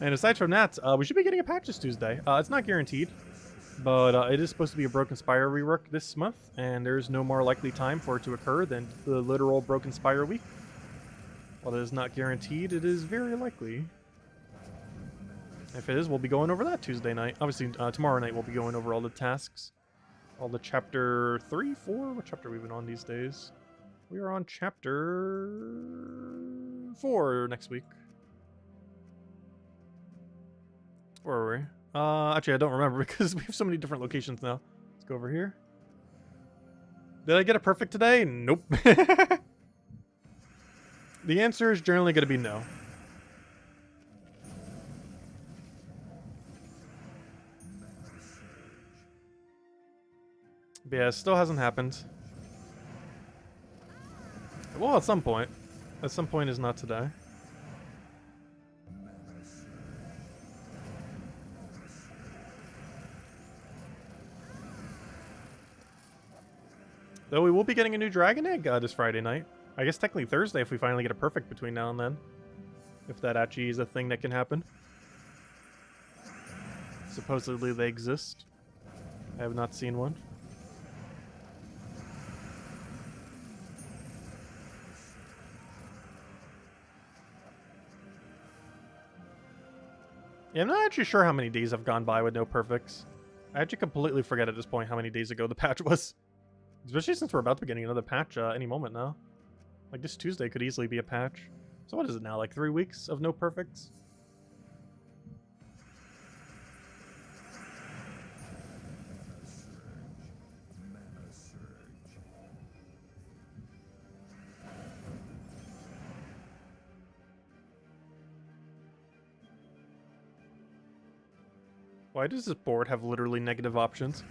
And aside from that, we should be getting a patch this Tuesday. It's not guaranteed, but it is supposed to be a Broken Spire rework this month, and there's no more likely time for it to occur than the literal Broken Spire week. While it is not guaranteed, it is very likely. If it is, we'll be going over that Tuesday night. Obviously, tomorrow night we'll be going over all the tasks. All the chapter 3, 4? What chapter have we been on these days? We are on chapter 4 next week. Where are we? Actually, I don't remember because we have so many different locations now. Let's go over here. Did I get it perfect today? Nope. The answer is generally going to be no. But yeah, it still hasn't happened. Well, at some point. At some point is not today. Though we will be getting a new Dragon Egg this Friday night. I guess technically Thursday if we finally get a perfect between now and then. If that actually is a thing that can happen. Supposedly they exist. I have not seen one. Yeah, I'm not actually sure how many days have gone by with no perfects. I actually completely forget at this point how many days ago the patch was. Especially since we're about to be getting another patch any moment now. Like, this Tuesday could easily be a patch. So what is it now, like 3 weeks of no perfects? Why does this board have literally negative options?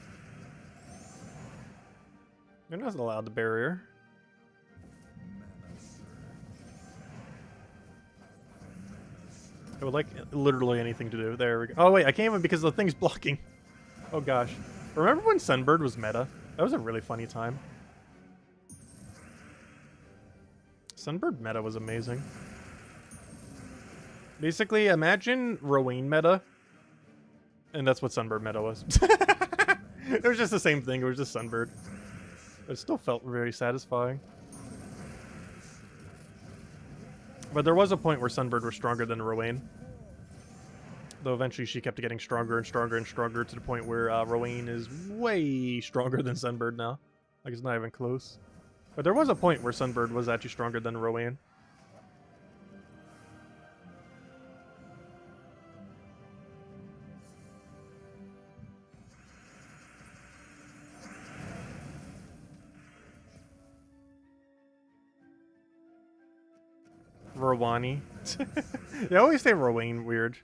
You're not allowed the barrier. I would like literally anything to do. There we go. Oh wait, I can't even because the thing's blocking. Oh gosh. Remember when Sunbird was meta? That was a really funny time. Sunbird meta was amazing. Basically, imagine Rowan meta. And that's what Sunbird meta was. It was just the same thing. It was just Sunbird. But it still felt very satisfying. But there was a point where Sunbird was stronger than Rowan. Though eventually she kept getting stronger and stronger and stronger to the point where Rowan is way stronger than Sunbird now. Like, it's not even close. But there was a point where Sunbird was actually stronger than Rowan. Rowani. They always say Rowan weird.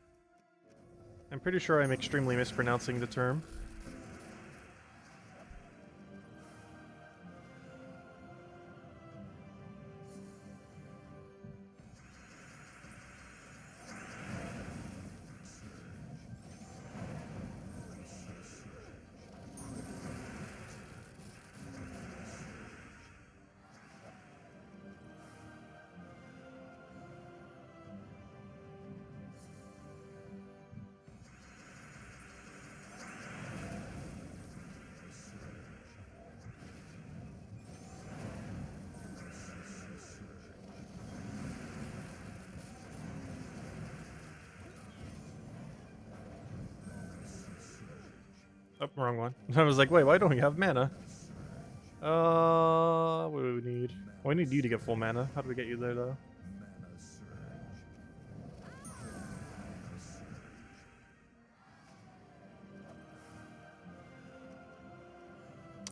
I'm pretty sure I'm extremely mispronouncing the term. Oh, wrong one. I was like, wait, why don't we have mana? What do we need? Oh, we need you to get full mana. How do we get you there, though?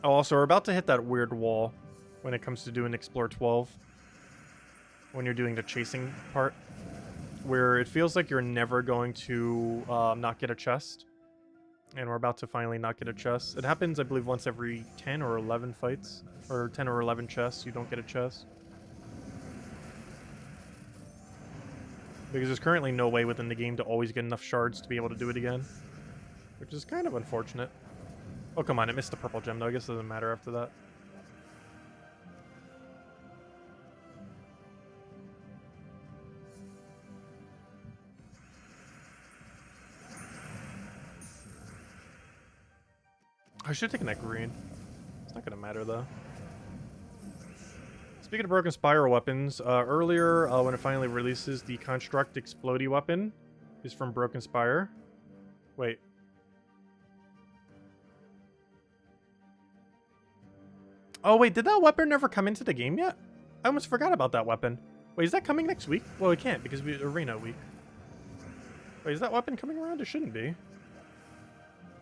Oh, also, we're about to hit that weird wall when it comes to doing Explore 12. When you're doing the chasing part. Where it feels like you're never going to not get a chest. And we're about to finally not get a chest. It happens, I believe, once every 10 or 11 fights. Or 10 or 11 chests, you don't get a chest. Because there's currently no way within the game to always get enough shards to be able to do it again. Which is kind of unfortunate. Oh, come on, it missed the purple gem, though. I guess it doesn't matter after that. I should have taken that green. It's not going to matter, though. Speaking of Broken Spiral weapons, earlier, when it finally releases, the Construct Explodey weapon is from Broken Spire. Wait. Oh, wait, did that weapon never come into the game yet? I almost forgot about that weapon. Wait, is that coming next week? Well, it can't, because it's Arena week. Wait, is that weapon coming around? It shouldn't be.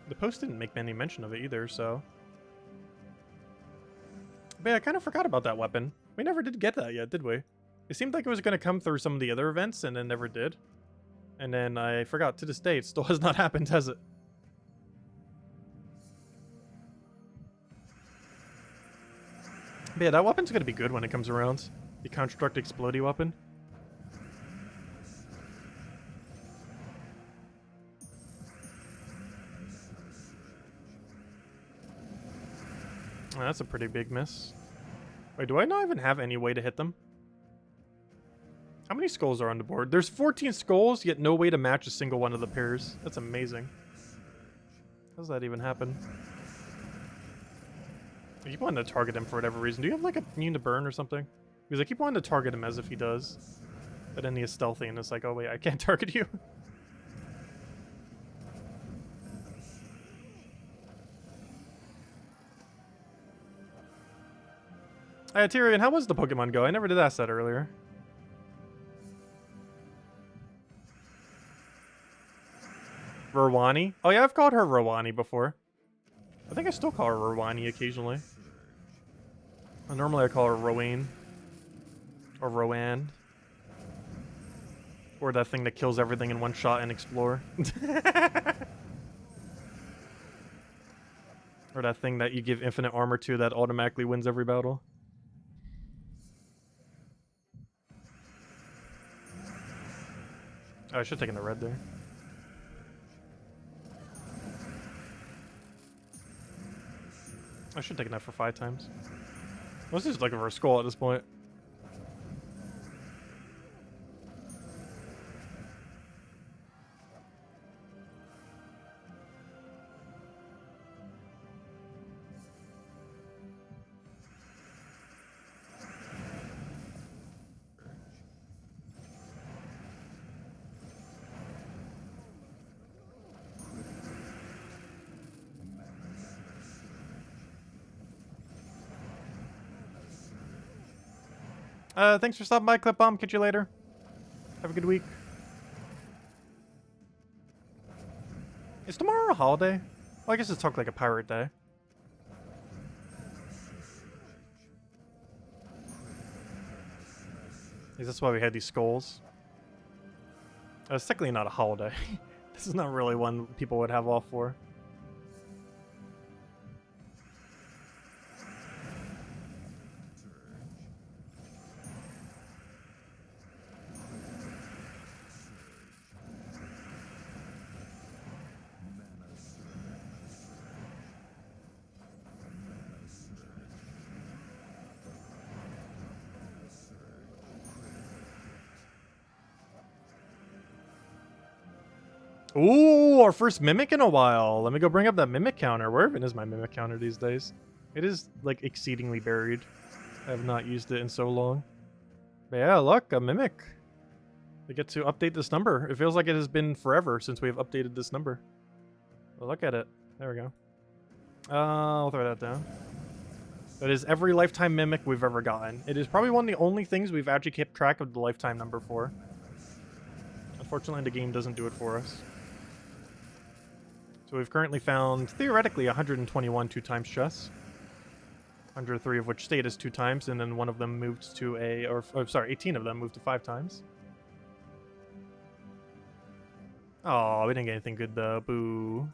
The post didn't make any mention of it either, so... But yeah, I kind of forgot about that weapon. We never did get that yet, did we? It seemed like it was going to come through some of the other events, and then never did. And then I forgot. To this day, it still has not happened, has it? But yeah, that weapon's going to be good when it comes around. The Construct Explodey weapon. Oh, that's a pretty big miss. Wait, do I not even have any way to hit them? How many skulls are on the board? There's 14 skulls, yet no way to match a single one of the pairs. That's amazing. How does that even happen? I keep wanting to target him for whatever reason. Do you have like a immune to burn or something? Because I keep wanting to target him as if he does. But then he is stealthy and it's like, oh wait, I can't target you. Hey, Tyrion, how was the Pokemon Go? I never did ask that earlier. Rowani? Oh yeah, I've called her Rowani before. I think I still call her Rowani occasionally. Normally I call her Rowan. Or Rowan. Or that thing that kills everything in one shot and explore. Or that thing that you give infinite armor to that automatically wins every battle. Oh, I should have taken the red there. I should have taken that for 5 times. I was just looking for a skull at this point. Thanks for stopping by, Clip Bomb. Catch you later. Have a good week. Is tomorrow a holiday? Well, I guess it's talk like a pirate day. Is this why we had these skulls? It's technically not a holiday. This is not really one people would have off for. Ooh, our first Mimic in a while. Let me go bring up that Mimic counter. Where even is my Mimic counter these days? It is, like, exceedingly buried. I have not used it in so long. But yeah, look, a Mimic. We get to update this number. It feels like it has been forever since we have updated this number. Well, look at it. There we go. I'll throw that down. That is every lifetime Mimic we've ever gotten. It is probably one of the only things we've actually kept track of the lifetime number for. Unfortunately, the game doesn't do it for us. So we've currently found, theoretically, 121 2x chests. 103 of which stayed as 2 times, and then one of them moved to a, or sorry, 18 of them moved to 5 times. Oh, we didn't get anything good though. Boo.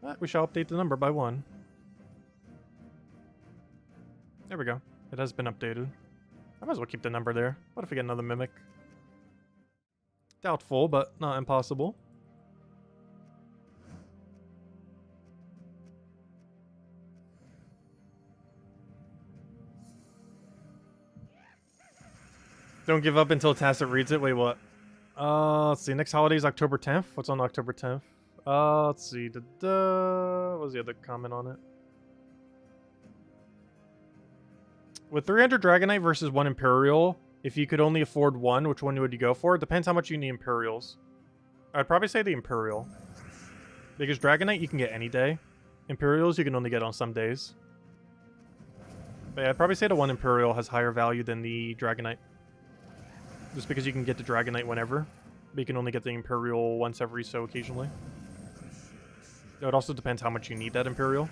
But we shall update the number by 1. There we go. It has been updated. I might as well keep the number there. What if we get another Mimic? Doubtful, but not impossible. Don't give up until Tacit reads it. Wait, what? Let's see. Next holiday is October 10th. What's on October 10th? Let's see. What was the other comment on it? With 300 Dragonite versus 1 Imperial, if you could only afford 1, which one would you go for? It depends how much you need Imperials. I'd probably say the Imperial. Because Dragonite you can get any day. Imperials you can only get on some days. But yeah, I'd probably say the 1 Imperial has higher value than the Dragonite. Just because you can get the Dragonite whenever. But you can only get the Imperial once every so occasionally. It also depends how much you need that Imperial.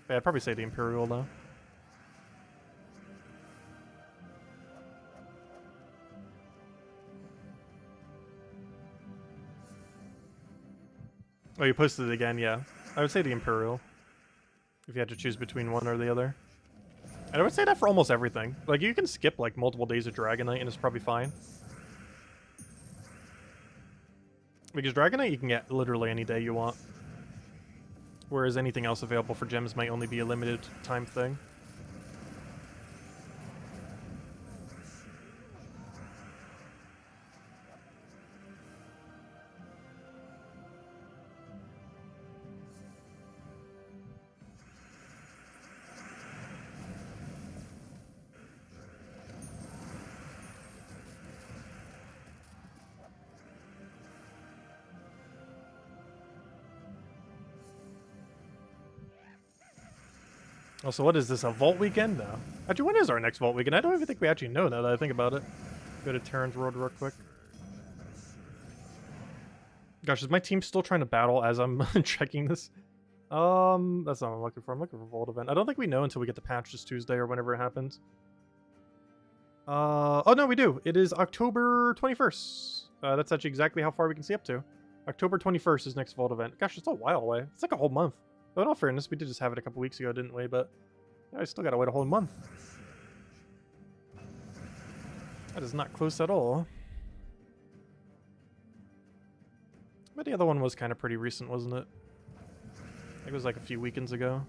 But I'd probably say the Imperial though. Oh, you posted it again, yeah. I would say the Imperial. If you had to choose between one or the other. And I would say that for almost everything. Like, you can skip, like, multiple days of Dragonite and it's probably fine. Because Dragonite you can get literally any day you want. Whereas anything else available for gems might only be a limited time thing. Also, what is this, a Vault weekend? No. Actually, when is our next Vault weekend? I don't even think we actually know now that I think about it. Go to Terran's World real quick. Gosh, is my team still trying to battle as I'm checking this? That's not what I'm looking for. I'm looking for a Vault event. I don't think we know until we get the patch this Tuesday or whenever it happens. Oh no, we do. It is October 21st. That's actually exactly how far we can see up to. October 21st is next Vault event. Gosh, it's a while away. It's like a whole month. But in all fairness, we did just have it a couple weeks ago, didn't we? But yeah, I still gotta wait a whole month. That is not close at all. But the other one was kind of pretty recent, wasn't it? I think it was like a few weekends ago.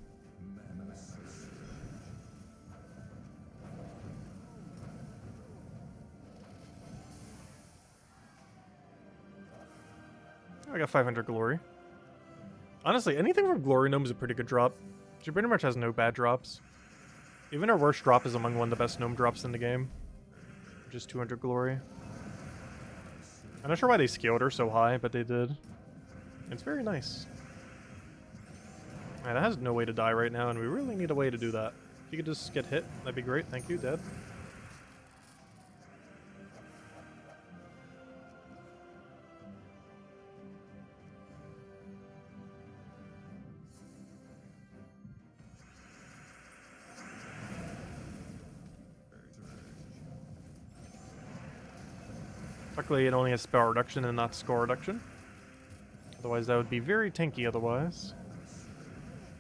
I got 500 glory. Honestly, anything from Glory Gnome is a pretty good drop. She pretty much has no bad drops. Even her worst drop is among one of the best gnome drops in the game. Just 200 glory. I'm not sure why they scaled her so high, but they did. It's very nice. Alright, that has no way to die right now, and we really need a way to do that. If you could just get hit, that'd be great. Thank you, dead. Luckily, it only has spell reduction and not score reduction. Otherwise, that would be very tanky otherwise.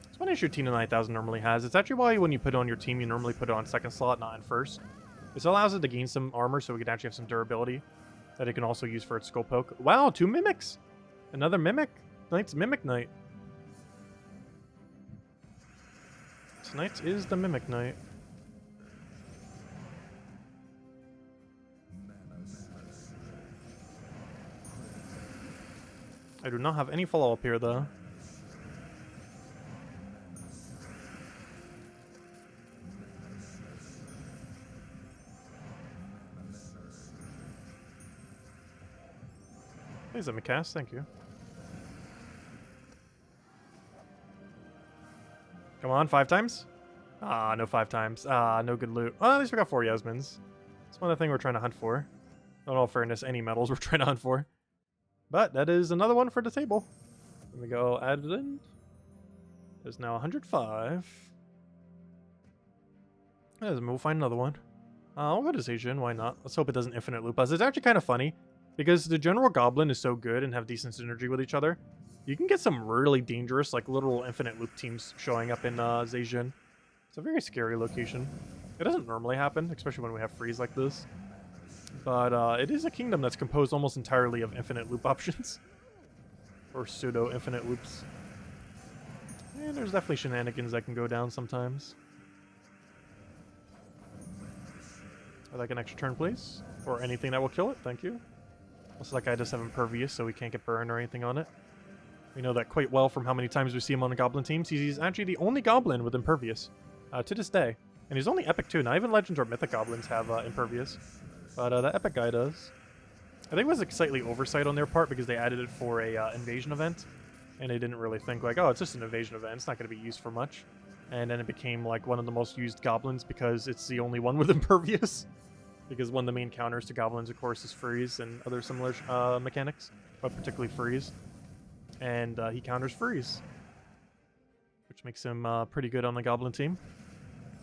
It's one issue Tina 9000 normally has. It's actually why when you put it on your team, you normally put it on second slot, not in first. This allows it to gain some armor so we can actually have some durability that it can also use for its skull poke. Wow, 2 mimics! Another mimic? Tonight's Mimic Night. Tonight is the Mimic Night. I do not have any follow-up here, though. Please let me cast, thank you. Come on, 5 times? Ah, no 5 times. Ah, no good loot. Well, at least we got 4 Yasmins. That's one of the things we're trying to hunt for. In all fairness, any medals we're trying to hunt for. But that is another one for the table. Let me go add it in. There's now 105. We'll find another one. I'll go to Zacian, why not? Let's hope it doesn't infinite loop us. It's actually kind of funny, because the general goblin is so good and have decent synergy with each other. You can get some really dangerous, like, literal infinite loop teams showing up in Zacian. It's a very scary location. It doesn't normally happen, especially when we have freeze like this. But it is a kingdom that's composed almost entirely of infinite loop options. Or pseudo-infinite loops. And there's definitely shenanigans that can go down sometimes. I'd like an extra turn, please. Or anything that will kill it, thank you. Also, that guy does have impervious, so we can't get burned or anything on it. We know that quite well from how many times we see him on the goblin teams. He's actually the only goblin with impervious to this day. And he's only epic too. Not even legends or mythic goblins have impervious. But that epic guy does. I think it was a slightly oversight on their part because they added it for a invasion event. And they didn't really think like, oh, it's just an invasion event. It's not going to be used for much. And then it became like one of the most used goblins because it's the only one with impervious. Because one of the main counters to goblins, of course, is freeze and other similar mechanics. But particularly freeze. And he counters freeze. Which makes him pretty good on the goblin team.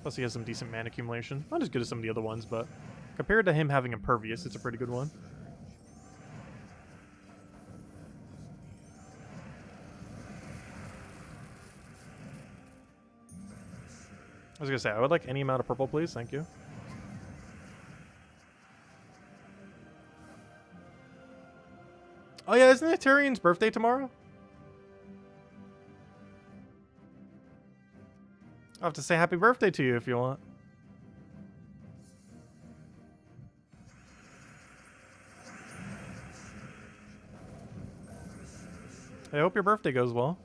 Plus he has some decent mana accumulation. Not as good as some of the other ones, but compared to him having impervious, it's a pretty good one. I was gonna say, I would like any amount of purple, please. Thank you. Oh yeah, isn't it Tyrion's birthday tomorrow? I'll have to say happy birthday to you if you want. I hope your birthday goes well.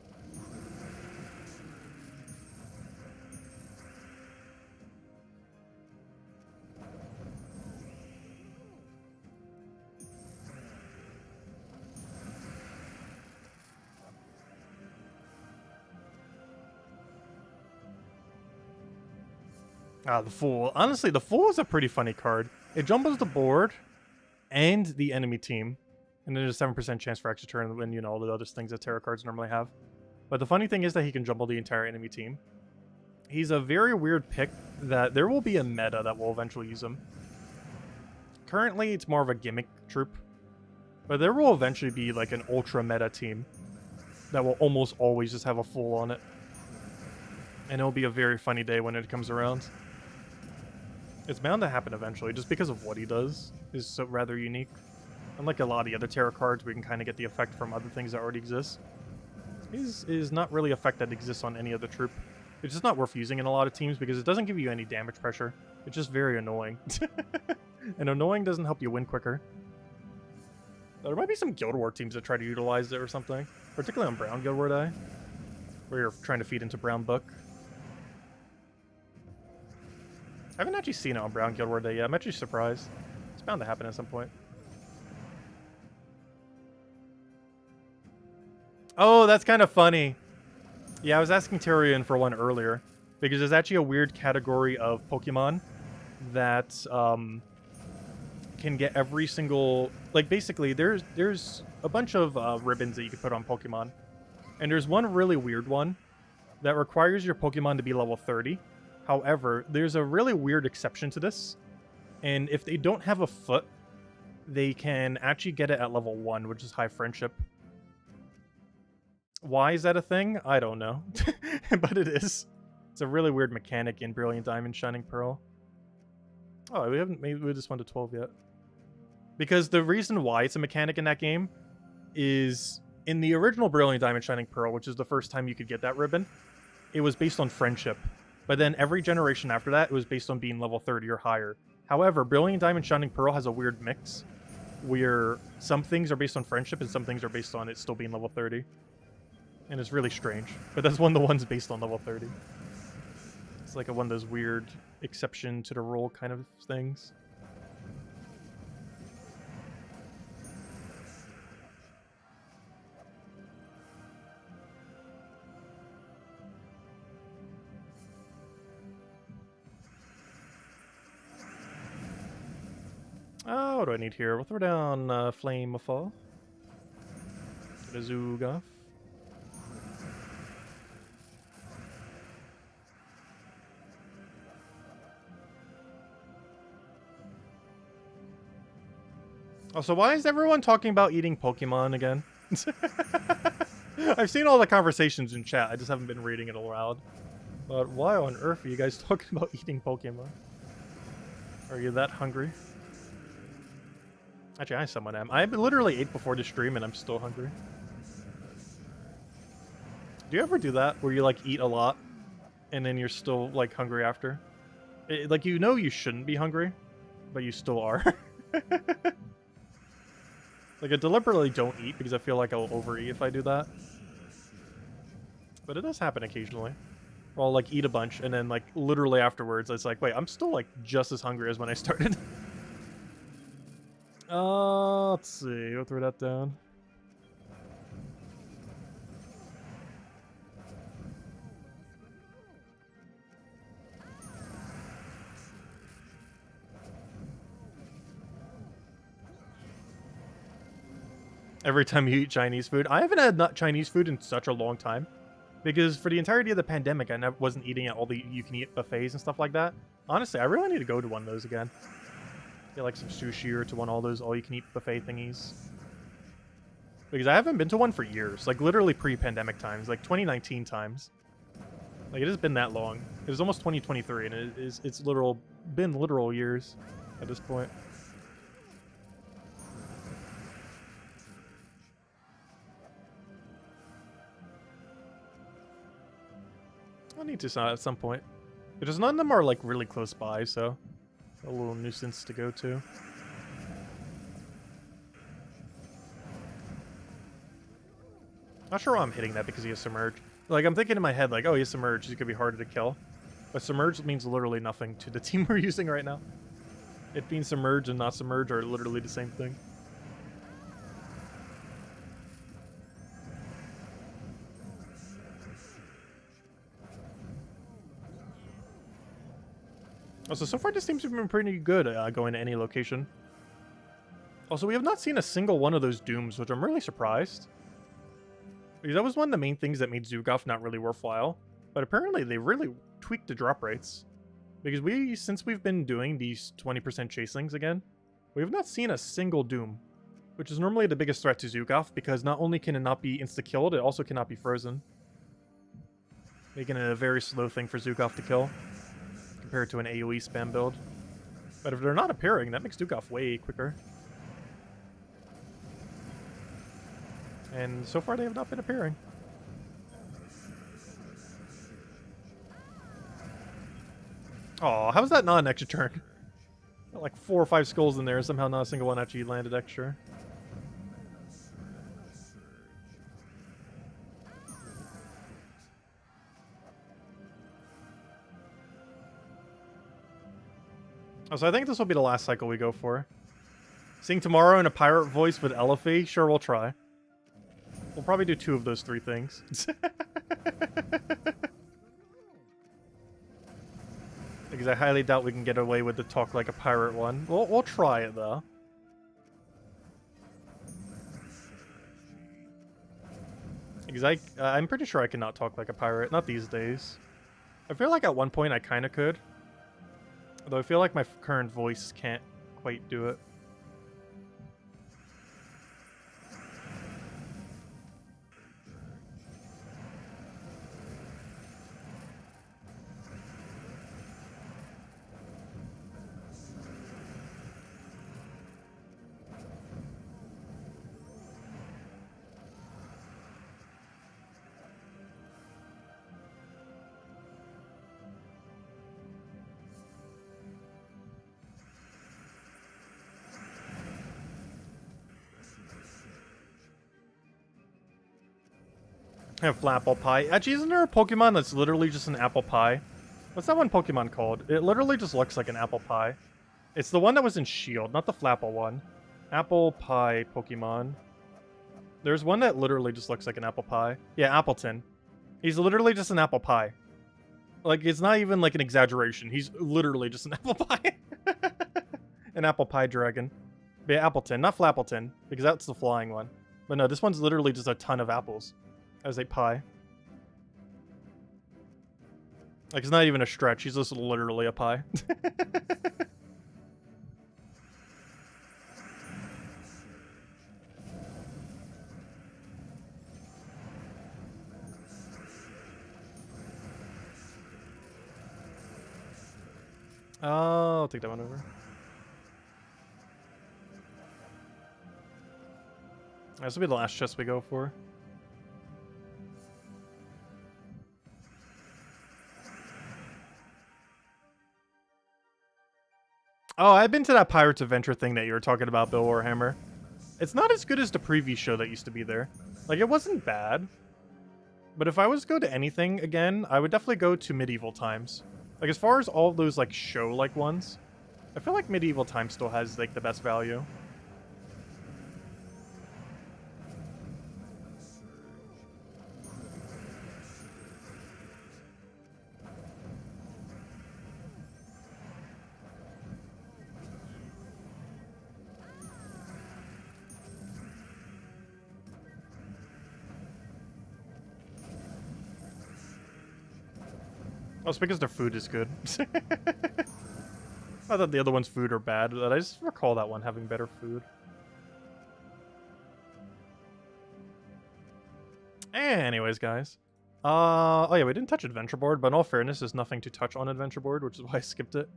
Ah, the Fool. Honestly, the Fool is a pretty funny card. It jumbles the board and the enemy team. And there's a 7% chance for extra turn when, you know, all the other things that tarot cards normally have. But the funny thing is that he can jumble the entire enemy team. He's a very weird pick that there will be a meta that will eventually use him. Currently, it's more of a gimmick troop. But there will eventually be like an ultra meta team that will almost always just have a Fool on it. And it'll be a very funny day when it comes around. It's bound to happen eventually, just because of what he does is so rather unique. Unlike a lot of the other tarot cards, we can kind of get the effect from other things that already exist. His is not really effect that exists on any other troop. It's just not worth using in a lot of teams because it doesn't give you any damage pressure. It's just very annoying. And annoying doesn't help you win quicker. There might be some Guild War teams that try to utilize it or something. Particularly on Brown Guild War Day, where you're trying to feed into Brown Book. I haven't actually seen it on Brown Guild War Day yet. I'm actually surprised. It's bound to happen at some point. Oh, that's kind of funny. Yeah, I was asking Tyrion for one earlier, because there's actually a weird category of Pokemon that can get every single... Like, basically, there's a bunch of ribbons that you can put on Pokemon. And there's one really weird one that requires your Pokemon to be level 30. However, there's a really weird exception to this, and if they don't have a foot, they can actually get it at level 1, which is High Friendship. Why is that a thing? I don't know, but it is. It's a really weird mechanic in Brilliant Diamond, Shining Pearl. Oh, we haven't made this one to 12 yet. Because the reason why it's a mechanic in that game is in the original Brilliant Diamond, Shining Pearl, which is the first time you could get that ribbon, it was based on friendship. But then every generation after that, it was based on being level 30 or higher. However, Brilliant Diamond Shining Pearl has a weird mix, where some things are based on friendship and some things are based on it still being level 30. And it's really strange. But that's one of the ones based on level 30. It's like one of those weird exception to the rule kind of things. Oh, what do I need here? We'll throw down Flame of Fall. Get a Zoogoth. Also, why is everyone talking about eating Pokemon again? I've seen all the conversations in chat, I just haven't been reading it aloud. But why on earth are you guys talking about eating Pokemon? Are you that hungry? Actually, I somewhat am. I literally ate before the stream and I'm still hungry. Do you ever do that, where you like eat a lot and then you're still like hungry after? Like, you know you shouldn't be hungry, but you still are. Like, I deliberately don't eat because I feel like I'll overeat if I do that. But it does happen occasionally. Or I'll like eat a bunch and then like literally afterwards it's like, wait, I'm still like just as hungry as when I started. Let's see. We'll throw that down. Every time you eat Chinese food. I haven't had Chinese food in such a long time. Because for the entirety of the pandemic, I wasn't eating at all the you-can-eat buffets and stuff like that. Honestly, I really need to go to one of those again. Get like some sushi or to one of all those all-you-can-eat buffet thingies. Because I haven't been to one for years. Like, literally pre-pandemic times. Like, 2019 times. Like, it has been that long. It was almost 2023, and it's been literal years at this point. I'll need to at some point. Because none of them are, like, really close by, so... a little nuisance to go to. Not sure why I'm hitting that because he has Submerge. Like, I'm thinking in my head, like, oh, he has Submerge, he's gonna be harder to kill. But Submerge means literally nothing to the team we're using right now. It being Submerge and not Submerge are literally the same thing. Also, so far this team's been pretty good going to any location. Also, we have not seen a single one of those Dooms, which I'm really surprised. Because that was one of the main things that made Zugaf not really worthwhile. But apparently they really tweaked the drop rates. Because since we've been doing these 20% chaselings again, we have not seen a single Doom. Which is normally the biggest threat to Zugaf, because not only can it not be insta-killed, it also cannot be frozen. Making it a very slow thing for Zugaf to kill, compared to an AoE spam build. But if they're not appearing, that makes Zugaf way quicker. And so far they have not been appearing. Oh, how is that not an extra turn? Got like 4 or 5 skulls in there, somehow not a single one actually landed extra. Oh, so I think this will be the last cycle we go for. Seeing tomorrow in a pirate voice with elhay? Sure, we'll try. We'll probably do 2 of those 3 things. Because I highly doubt we can get away with the talk like a pirate one. We'll try it, though. Because I'm pretty sure I cannot talk like a pirate. Not these days. I feel like at one point I kind of could. Although I feel like my current voice can't quite do it. I have Flapple Pie. Actually, isn't there a Pokemon that's literally just an apple pie? What's that one Pokemon called? It literally just looks like an apple pie. It's the one that was in Shield, not the Flapple one. Apple Pie Pokemon. There's one that literally just looks like an apple pie. Yeah, Appleton. He's literally just an apple pie. Like, it's not even like an exaggeration. He's literally just an apple pie. An apple pie dragon. But yeah, Appleton, not Flappleton, because that's the flying one. But no, this one's literally just a ton of apples. As a pie. Like, it's not even a stretch. He's just literally a pie. I'll take that one over. This will be the last chest we go for. Oh, I've been to that Pirates Adventure thing that you were talking about, Bill Warhammer. It's not as good as the previous show that used to be there. Like, it wasn't bad. But if I was to go to anything again, I would definitely go to Medieval Times. Like, as far as all of those, like, show-like ones, I feel like Medieval Times still has, like, the best value. Oh, it's because their food is good. I thought the other one's food are bad, but I just recall that one having better food. Anyways, guys. Oh yeah, we didn't touch Adventure Board, but in all fairness, there's nothing to touch on Adventure Board, which is why I skipped it.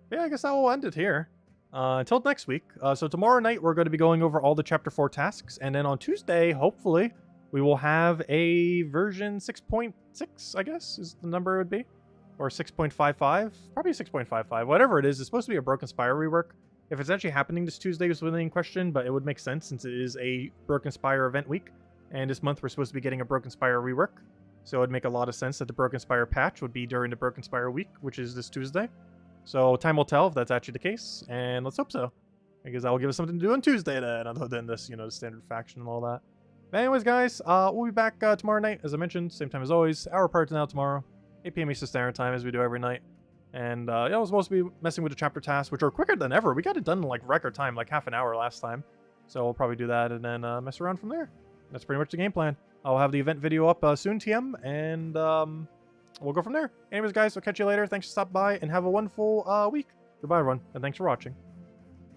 But yeah, I guess that will end it here. Until next week. So tomorrow night, we're going to be going over all the Chapter 4 tasks, and then on Tuesday, hopefully, we will have a version 6.6, I guess, is the number it would be. Or 6.55? Probably 6.55. Whatever it is, it's supposed to be a Broken Spire rework. If it's actually happening this Tuesday is within question, but it would make sense since it is a Broken Spire event week. And this month we're supposed to be getting a Broken Spire rework. So it would make a lot of sense that the Broken Spire patch would be during the Broken Spire week, which is this Tuesday. So time will tell if that's actually the case, and let's hope so. Because that will give us something to do on Tuesday then, other than this, you know, the standard faction and all that. But anyways, guys, we'll be back tomorrow night, as I mentioned, same time as always. Our part's now tomorrow. 8 p.m. Eastern Standard Time, as we do every night. And yeah, I was supposed to be messing with the chapter tasks, which are quicker than ever. We got it done in like record time, like half an hour last time. So we'll probably do that and then mess around from there. That's pretty much the game plan. I'll have the event video up soon, TM, and we'll go from there. Anyways, guys, I'll catch you later. Thanks for stopping by, and have a wonderful week. Goodbye, everyone, and thanks for watching.